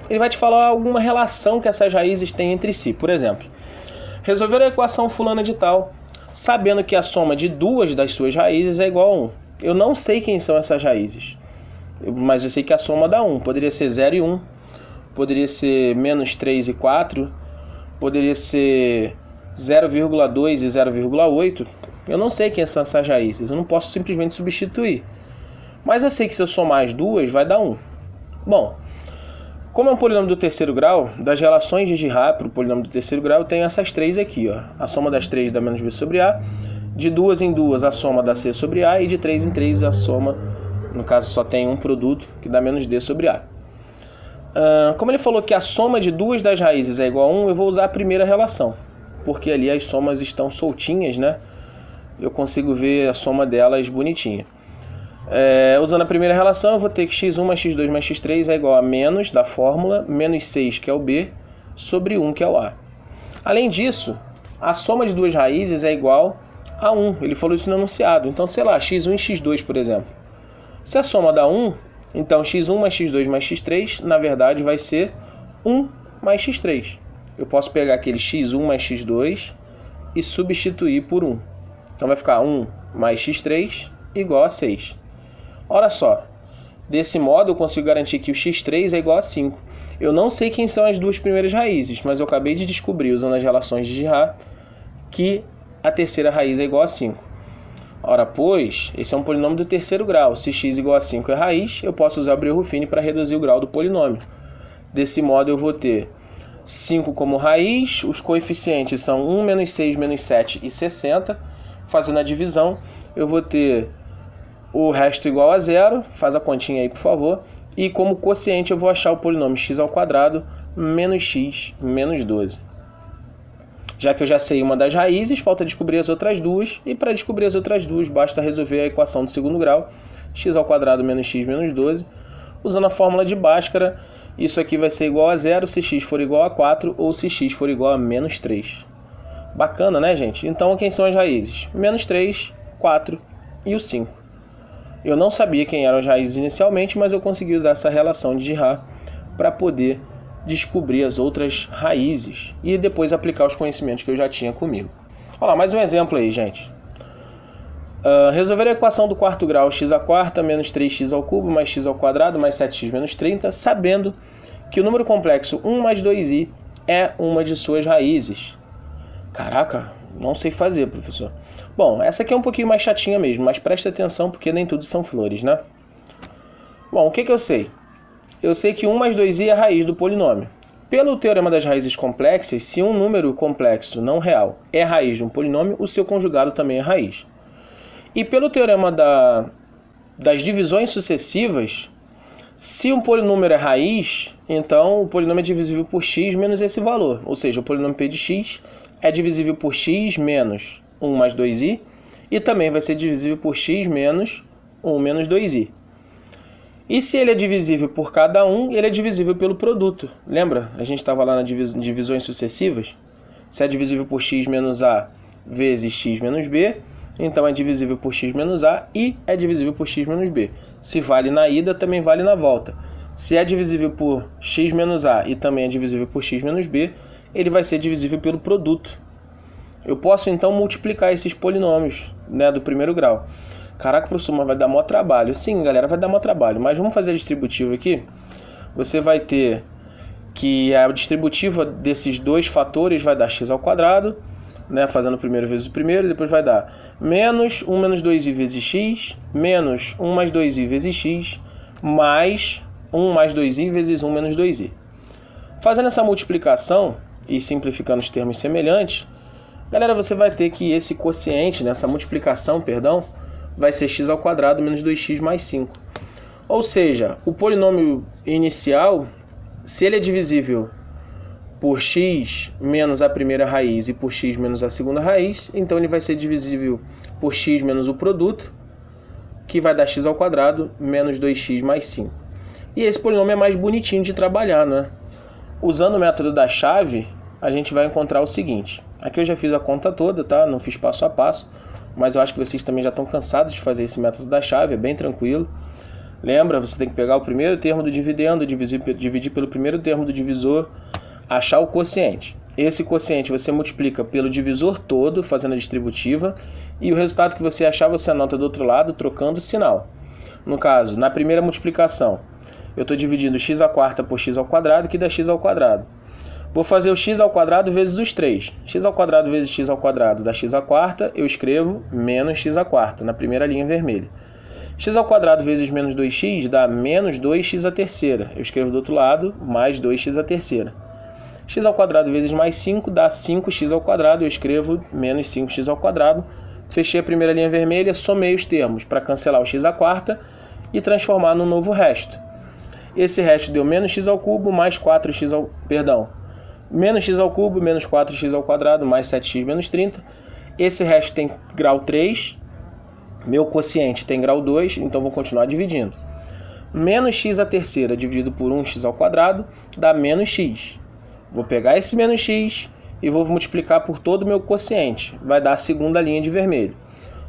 ele vai te falar alguma relação que essas raízes têm entre si. Por exemplo, resolver a equação fulana de tal, sabendo que a soma de duas das suas raízes é igual a 1. Eu não sei quem são essas raízes, mas eu sei que a soma dá 1. Poderia ser 0 e 1, poderia ser menos 3 e 4, poderia ser 0,2 e 0,8. Eu não sei quem são essas raízes, eu não posso simplesmente substituir. Mas eu sei que se eu somar as duas, vai dar 1. Bom, como é um polinômio do terceiro grau, das relações de Girard para o polinômio do terceiro grau, eu tenho essas três aqui, ó. A soma das 3 dá menos b sobre a, de 2 em 2 a soma dá c sobre a, e de 3 em 3 a soma, no caso só tem um produto, que dá menos d sobre a. Como ele falou que a soma de duas das raízes é igual a 1, eu vou usar a primeira relação, porque ali as somas estão soltinhas, né? Eu consigo ver a soma delas bonitinha. Usando a primeira relação, eu vou ter que x1 mais x2 mais x3 é igual a menos da fórmula, menos 6, que é o b, sobre 1, que é o a. Além disso, a soma de duas raízes é igual a 1. Ele falou isso no enunciado. Então, sei lá, x1 e x2, por exemplo. Se a soma dá 1, então x1 mais x2 mais x3, na verdade, vai ser 1 mais x3. Eu posso pegar aquele x1 mais x2 e substituir por 1. Então vai ficar 1 mais x3 igual a 6. Olha só, desse modo eu consigo garantir que o x3 é igual a 5. Eu não sei quem são as duas primeiras raízes, mas eu acabei de descobrir, usando as relações de Girard, que a terceira raiz é igual a 5. Ora, pois, esse é um polinômio do terceiro grau. Se x igual a 5 é raiz, eu posso usar o Breuer-Ruffini para reduzir o grau do polinômio. Desse modo eu vou ter 5 como raiz, os coeficientes são 1, menos 6, menos 7 e 60. Fazendo a divisão, eu vou ter o resto igual a zero, faz a continha aí, por favor. E como quociente eu vou achar o polinômio x ao quadrado menos x menos 12. Já que eu já sei uma das raízes, falta descobrir as outras duas. E para descobrir as outras duas, basta resolver a equação do segundo grau, x ao quadrado menos x menos 12. Usando a fórmula de Bhaskara, isso aqui vai ser igual a zero se x for igual a 4 ou se x for igual a menos 3. Bacana, né, gente? Então, quem são as raízes? Menos 3, 4 e o 5. Eu não sabia quem eram as raízes inicialmente, mas eu consegui usar essa relação de Girard para poder descobrir as outras raízes e depois aplicar os conhecimentos que eu já tinha comigo. Olha lá, mais um exemplo aí, gente. Resolver a equação do quarto grau, x à quarta menos 3x ao cubo mais x ao quadrado mais 7x menos 30, sabendo que o número complexo 1 mais 2i é uma de suas raízes. Caraca, não sei fazer, professor. Bom, essa aqui é um pouquinho mais chatinha mesmo, mas presta atenção porque nem tudo são flores, né? Bom, o que eu sei? Eu sei que 1 mais 2i é a raiz do polinômio. Pelo teorema das raízes complexas, se um número complexo não real é raiz de um polinômio, o seu conjugado também é raiz. E pelo teorema das divisões sucessivas, se um polinômio é raiz, então o polinômio é divisível por x menos esse valor. Ou seja, o polinômio p de x é divisível por x menos 1 mais 2i e também vai ser divisível por x menos 1 menos 2i. E se ele é divisível por cada um, ele é divisível pelo produto. Lembra? A gente estava lá nas divisões sucessivas. Se é divisível por x menos a vezes x menos b, então é divisível por x menos a e é divisível por x menos b. Se vale na ida, também vale na volta. Se é divisível por x menos a e também é divisível por x menos b, ele vai ser divisível pelo produto. Eu posso então multiplicar esses polinômios, né, do primeiro grau. Caraca, professor, mas vai dar maior trabalho. Sim, galera, vai dar maior trabalho. Mas vamos fazer a distributiva aqui. Você vai ter que a distributiva desses dois fatores vai dar x ao quadrado, né, fazendo o primeiro vezes o primeiro, depois vai dar menos 1 menos 2i vezes x, menos 1 mais 2i vezes x, mais 1 mais 2i vezes 1 menos 2i. Fazendo essa multiplicação e simplificando os termos semelhantes, galera, você vai ter que esse quociente, nessa multiplicação, perdão, vai ser x ao quadrado menos 2x mais 5. Ou seja, o polinômio inicial, se ele é divisível por x menos a primeira raiz e por x menos a segunda raiz, então ele vai ser divisível por x menos o produto, que vai dar x ao quadrado menos 2x mais 5. E esse polinômio é mais bonitinho de trabalhar, né? Usando o método da chave, a gente vai encontrar o seguinte. Aqui eu já fiz a conta toda, tá? Não fiz passo a passo, mas eu acho que vocês também já estão cansados de fazer esse método da chave, é bem tranquilo. Lembra, você tem que pegar o primeiro termo do dividendo, dividir pelo primeiro termo do divisor, achar o quociente. Esse quociente você multiplica pelo divisor todo, fazendo a distributiva, e o resultado que você achar você anota do outro lado, trocando o sinal. No caso, na primeira multiplicação, eu estou dividindo x à quarta por x ao quadrado, que dá x ao quadrado. Vou fazer o x ao quadrado vezes os 3. X ao quadrado vezes x ao quadrado dá x à quarta, eu escrevo menos x à quarta, na primeira linha vermelha. X ao quadrado vezes menos 2x dá menos 2x à terceira, eu escrevo do outro lado, mais 2x à terceira. X ao quadrado vezes mais 5 dá 5x ao quadrado, eu escrevo menos 5x ao quadrado. Fechei a primeira linha vermelha, somei os termos para cancelar o x à quarta e transformar num novo resto. Esse resto deu menos x ao cubo mais 4x ao... menos x ao cubo menos 4x ao quadrado mais 7x menos 30. Esse resto tem grau 3, meu quociente tem grau 2, então vou continuar dividindo. Menos x à terceira dividido por 1x ao quadrado dá menos x. Vou pegar esse menos x e vou multiplicar por todo o meu quociente. Vai dar a segunda linha de vermelho.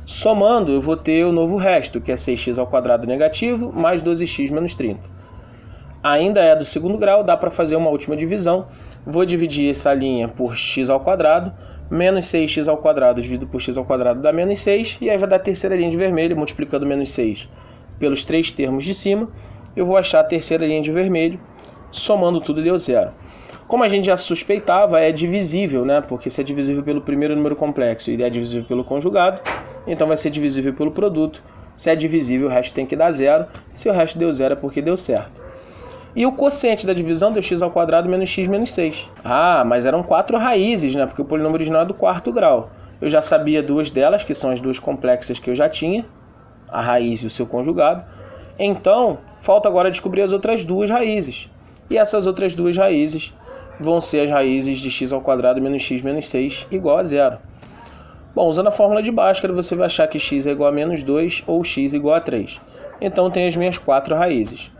Somando, eu vou ter o novo resto, que é 6x ao quadrado negativo mais 12x menos 30. Ainda é do segundo grau, dá para fazer uma última divisão. Vou dividir essa linha por x ao quadrado, menos 6x ao quadrado dividido por x ao quadrado dá menos 6, e aí vai dar a terceira linha de vermelho, multiplicando menos 6 pelos três termos de cima, eu vou achar a terceira linha de vermelho, somando tudo deu zero. Como a gente já suspeitava, é divisível, né? Porque se é divisível pelo primeiro número complexo e é divisível pelo conjugado, então vai ser divisível pelo produto. Se é divisível, o resto tem que dar zero. Se o resto deu zero, é porque deu certo. E o quociente da divisão deu x ao quadrado menos x menos 6. Ah, mas eram 4 raízes, né? Porque o polinômio original é do quarto grau. Eu já sabia duas delas, que são as duas complexas que eu já tinha, a raiz e o seu conjugado. Então, falta agora descobrir as outras duas raízes. E essas outras duas raízes vão ser as raízes de x ao quadrado menos x menos 6 igual a zero. Bom, usando a fórmula de Bhaskara, você vai achar que x é igual a menos 2 ou x igual a 3. Então, tem as minhas 4 raízes.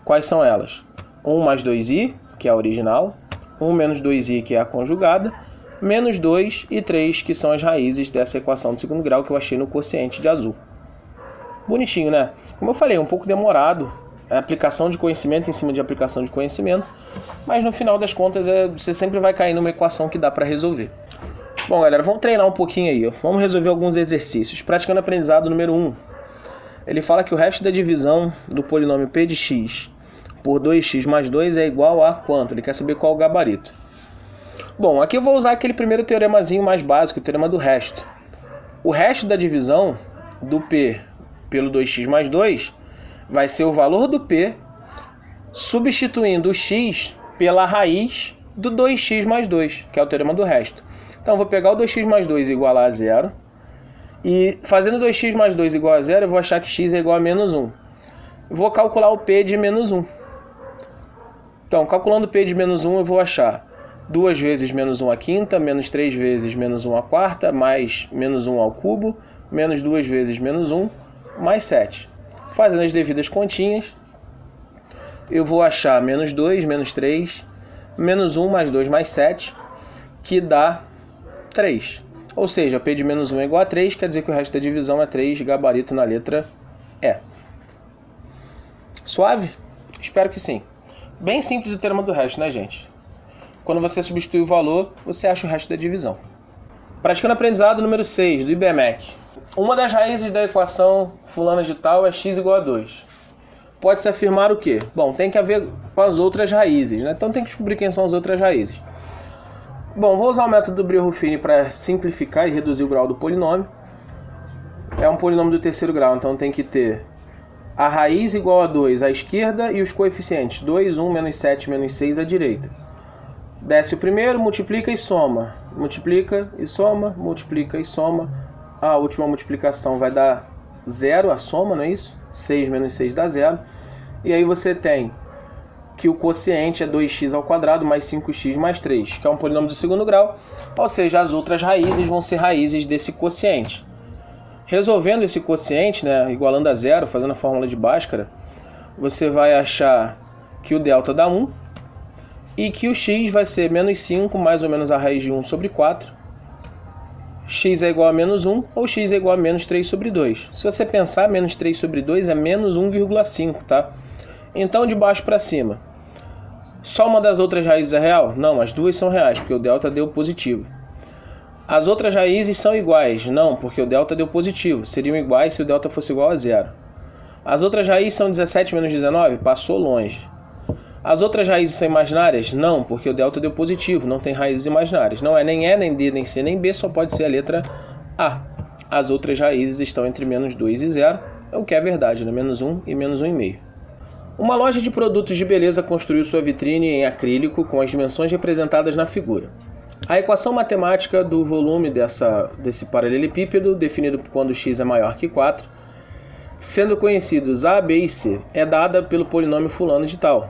Quais são elas? 1 mais 2i, que é a original, 1 menos 2i, que é a conjugada, menos 2 e 3, que são as raízes dessa equação de segundo grau que eu achei no quociente de azul. Bonitinho, né? Como eu falei, um pouco demorado, é aplicação de conhecimento em cima de aplicação de conhecimento, mas no final das contas você sempre vai cair numa equação que dá para resolver. Bom, galera, vamos treinar um pouquinho aí. Vamos resolver alguns exercícios. Praticando aprendizado número 1. Ele fala que o resto da divisão do polinômio p de x por 2x mais 2 é igual a quanto? Ele quer saber qual o gabarito. Bom, aqui eu vou usar aquele primeiro teoremazinho mais básico, o teorema do resto. O resto da divisão do p pelo 2x mais 2 vai ser o valor do p substituindo o x pela raiz do 2x mais 2, que é o teorema do resto. Então eu vou pegar o 2x mais 2 igual a zero, e fazendo 2x mais 2 igual a zero, eu vou achar que x é igual a menos 1. Vou calcular o p de menos 1. Então, calculando o p de menos 1, eu vou achar 2 vezes menos 1 à quinta, menos 3 vezes menos 1 à quarta, mais menos 1 ao cubo, menos 2 vezes menos 1, mais 7. Fazendo as devidas continhas, eu vou achar menos 2, menos 3, menos 1 mais 2 mais 7, que dá 3. Ou seja, p de menos 1 é igual a 3, quer dizer que o resto da divisão é 3, gabarito na letra E. Suave? Espero que sim. Bem simples o teorema do resto, né, gente? Quando você substitui o valor, você acha o resto da divisão. Praticando aprendizado número 6, do IBMEC. Uma das raízes da equação fulana de tal é x igual a 2. Pode-se afirmar o quê? Bom, tem que haver com as outras raízes, né? Então tem que descobrir quem são as outras raízes. Bom, vou usar o método do Brio-Ruffini para simplificar e reduzir o grau do polinômio. É um polinômio do terceiro grau, então tem que ter a raiz igual a 2 à esquerda e os coeficientes 2, 1, menos 7, menos 6 à direita. Desce o primeiro, multiplica e soma. Multiplica e soma, multiplica e soma. A última multiplicação vai dar 0, a soma, não é isso? 6 menos 6 dá 0. E aí você tem que o quociente é 2x ao quadrado mais 5x mais 3, que é um polinômio do segundo grau. Ou seja, as outras raízes vão ser raízes desse quociente. Resolvendo esse quociente, né, igualando a 0, fazendo a fórmula de Bhaskara, você vai achar que o delta dá 1 e que o x vai ser menos 5 mais ou menos a raiz de 1 sobre 4. X é igual a menos 1 ou x é igual a menos 3 sobre 2. Se você pensar, menos 3 sobre 2 é menos 1,5, tá? Então, de baixo para cima, só uma das outras raízes é real? Não, as duas são reais, porque o delta deu positivo. As outras raízes são iguais? Não, porque o delta deu positivo. Seriam iguais se o delta fosse igual a 0. As outras raízes são 17 menos 19? Passou longe. As outras raízes são imaginárias? Não, porque o delta deu positivo, não tem raízes imaginárias. Não é nem E, nem D, nem C, nem B, só pode ser a letra A. As outras raízes estão entre menos 2 e 0, o que é verdade, né? Menos 1 e menos 1,5. Uma loja de produtos de beleza construiu sua vitrine em acrílico com as dimensões representadas na figura. A equação matemática do volume desse paralelepípedo, definido quando x é maior que 4, sendo conhecidos A, B e C, é dada pelo polinômio fulano de tal.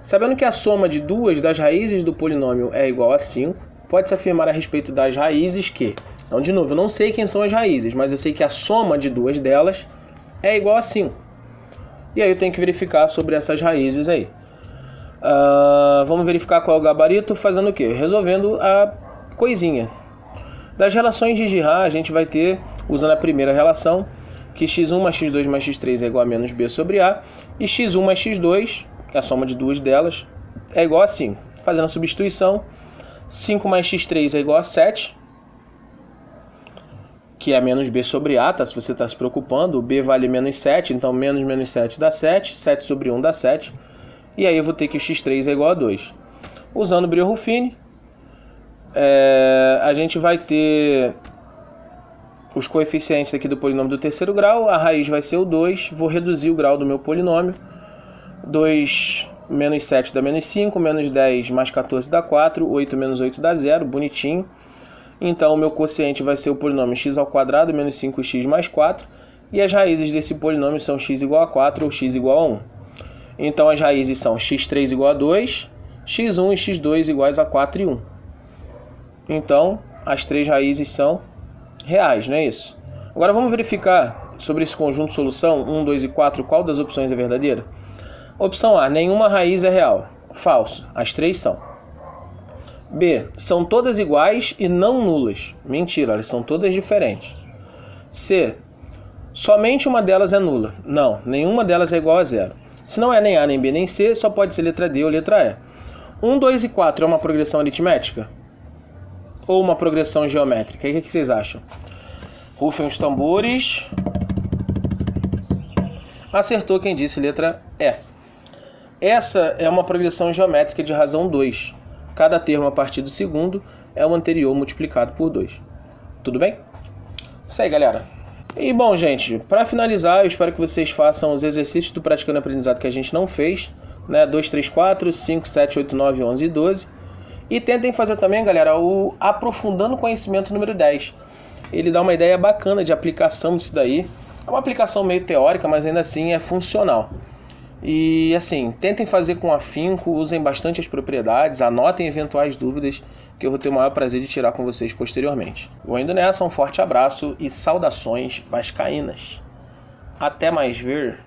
Sabendo que a soma de duas das raízes do polinômio é igual a 5, pode-se afirmar a respeito das raízes que... Então, de novo, eu não sei quem são as raízes, mas eu sei que a soma de duas delas é igual a 5. E aí eu tenho que verificar sobre essas raízes aí. Vamos verificar qual é o gabarito fazendo o quê? Resolvendo a coisinha. Das relações de Girard, a gente vai ter, usando a primeira relação, que x1 mais x2 mais x3 é igual a menos b sobre a, e x1 mais x2, que é a soma de duas delas, é igual a 5. Fazendo a substituição, 5 mais x3 é igual a 7, que é menos b sobre a, tá? Se você está se preocupando, o b vale menos 7, então menos 7 dá 7, 7 sobre 1 dá 7, e aí eu vou ter que o x3 é igual a 2. Usando o Brio-Ruffini, a gente vai ter os coeficientes aqui do polinômio do terceiro grau, a raiz vai ser o 2, vou reduzir o grau do meu polinômio, 2 menos 7 dá menos 5, menos 10 mais 14 dá 4, 8 menos 8 dá 0, bonitinho. Então o meu quociente vai ser o polinômio x ao quadrado menos 5x mais 4, e as raízes desse polinômio são x igual a 4 ou x igual a 1. Então as raízes são x3 igual a 2, x1 e x2 iguais a 4 e 1. Então as três raízes são reais, não é isso? Agora vamos verificar sobre esse conjunto solução 1, 2 e 4, qual das opções é verdadeira? Opção A, nenhuma raiz é real. Falso, as três são. B, são todas iguais e não nulas. Mentira, elas são todas diferentes. C, somente uma delas é nula. Não, nenhuma delas é igual a 0. Se não é nem A, nem B, nem C, só pode ser letra D ou letra E. 1, 2 e 4 é uma progressão aritmética? Ou uma progressão geométrica? E o que vocês acham? Rufem os tambores. Acertou quem disse letra E. Essa é uma progressão geométrica de razão 2. Cada termo a partir do segundo é o anterior multiplicado por 2. Tudo bem? Isso aí, galera. E bom, gente, para finalizar, eu espero que vocês façam os exercícios do Praticando Aprendizado que a gente não fez, né? 2, 3, 4, 5, 7, 8, 9, 11 e 12. E tentem fazer também, galera, o Aprofundando Conhecimento número 10. Ele dá uma ideia bacana de aplicação disso daí. É uma aplicação meio teórica, mas ainda assim é funcional. E assim, tentem fazer com afinco, usem bastante as propriedades, anotem eventuais dúvidas, que eu vou ter o maior prazer de tirar com vocês posteriormente. Vou indo nessa, um forte abraço e saudações vascaínas. Até mais ver.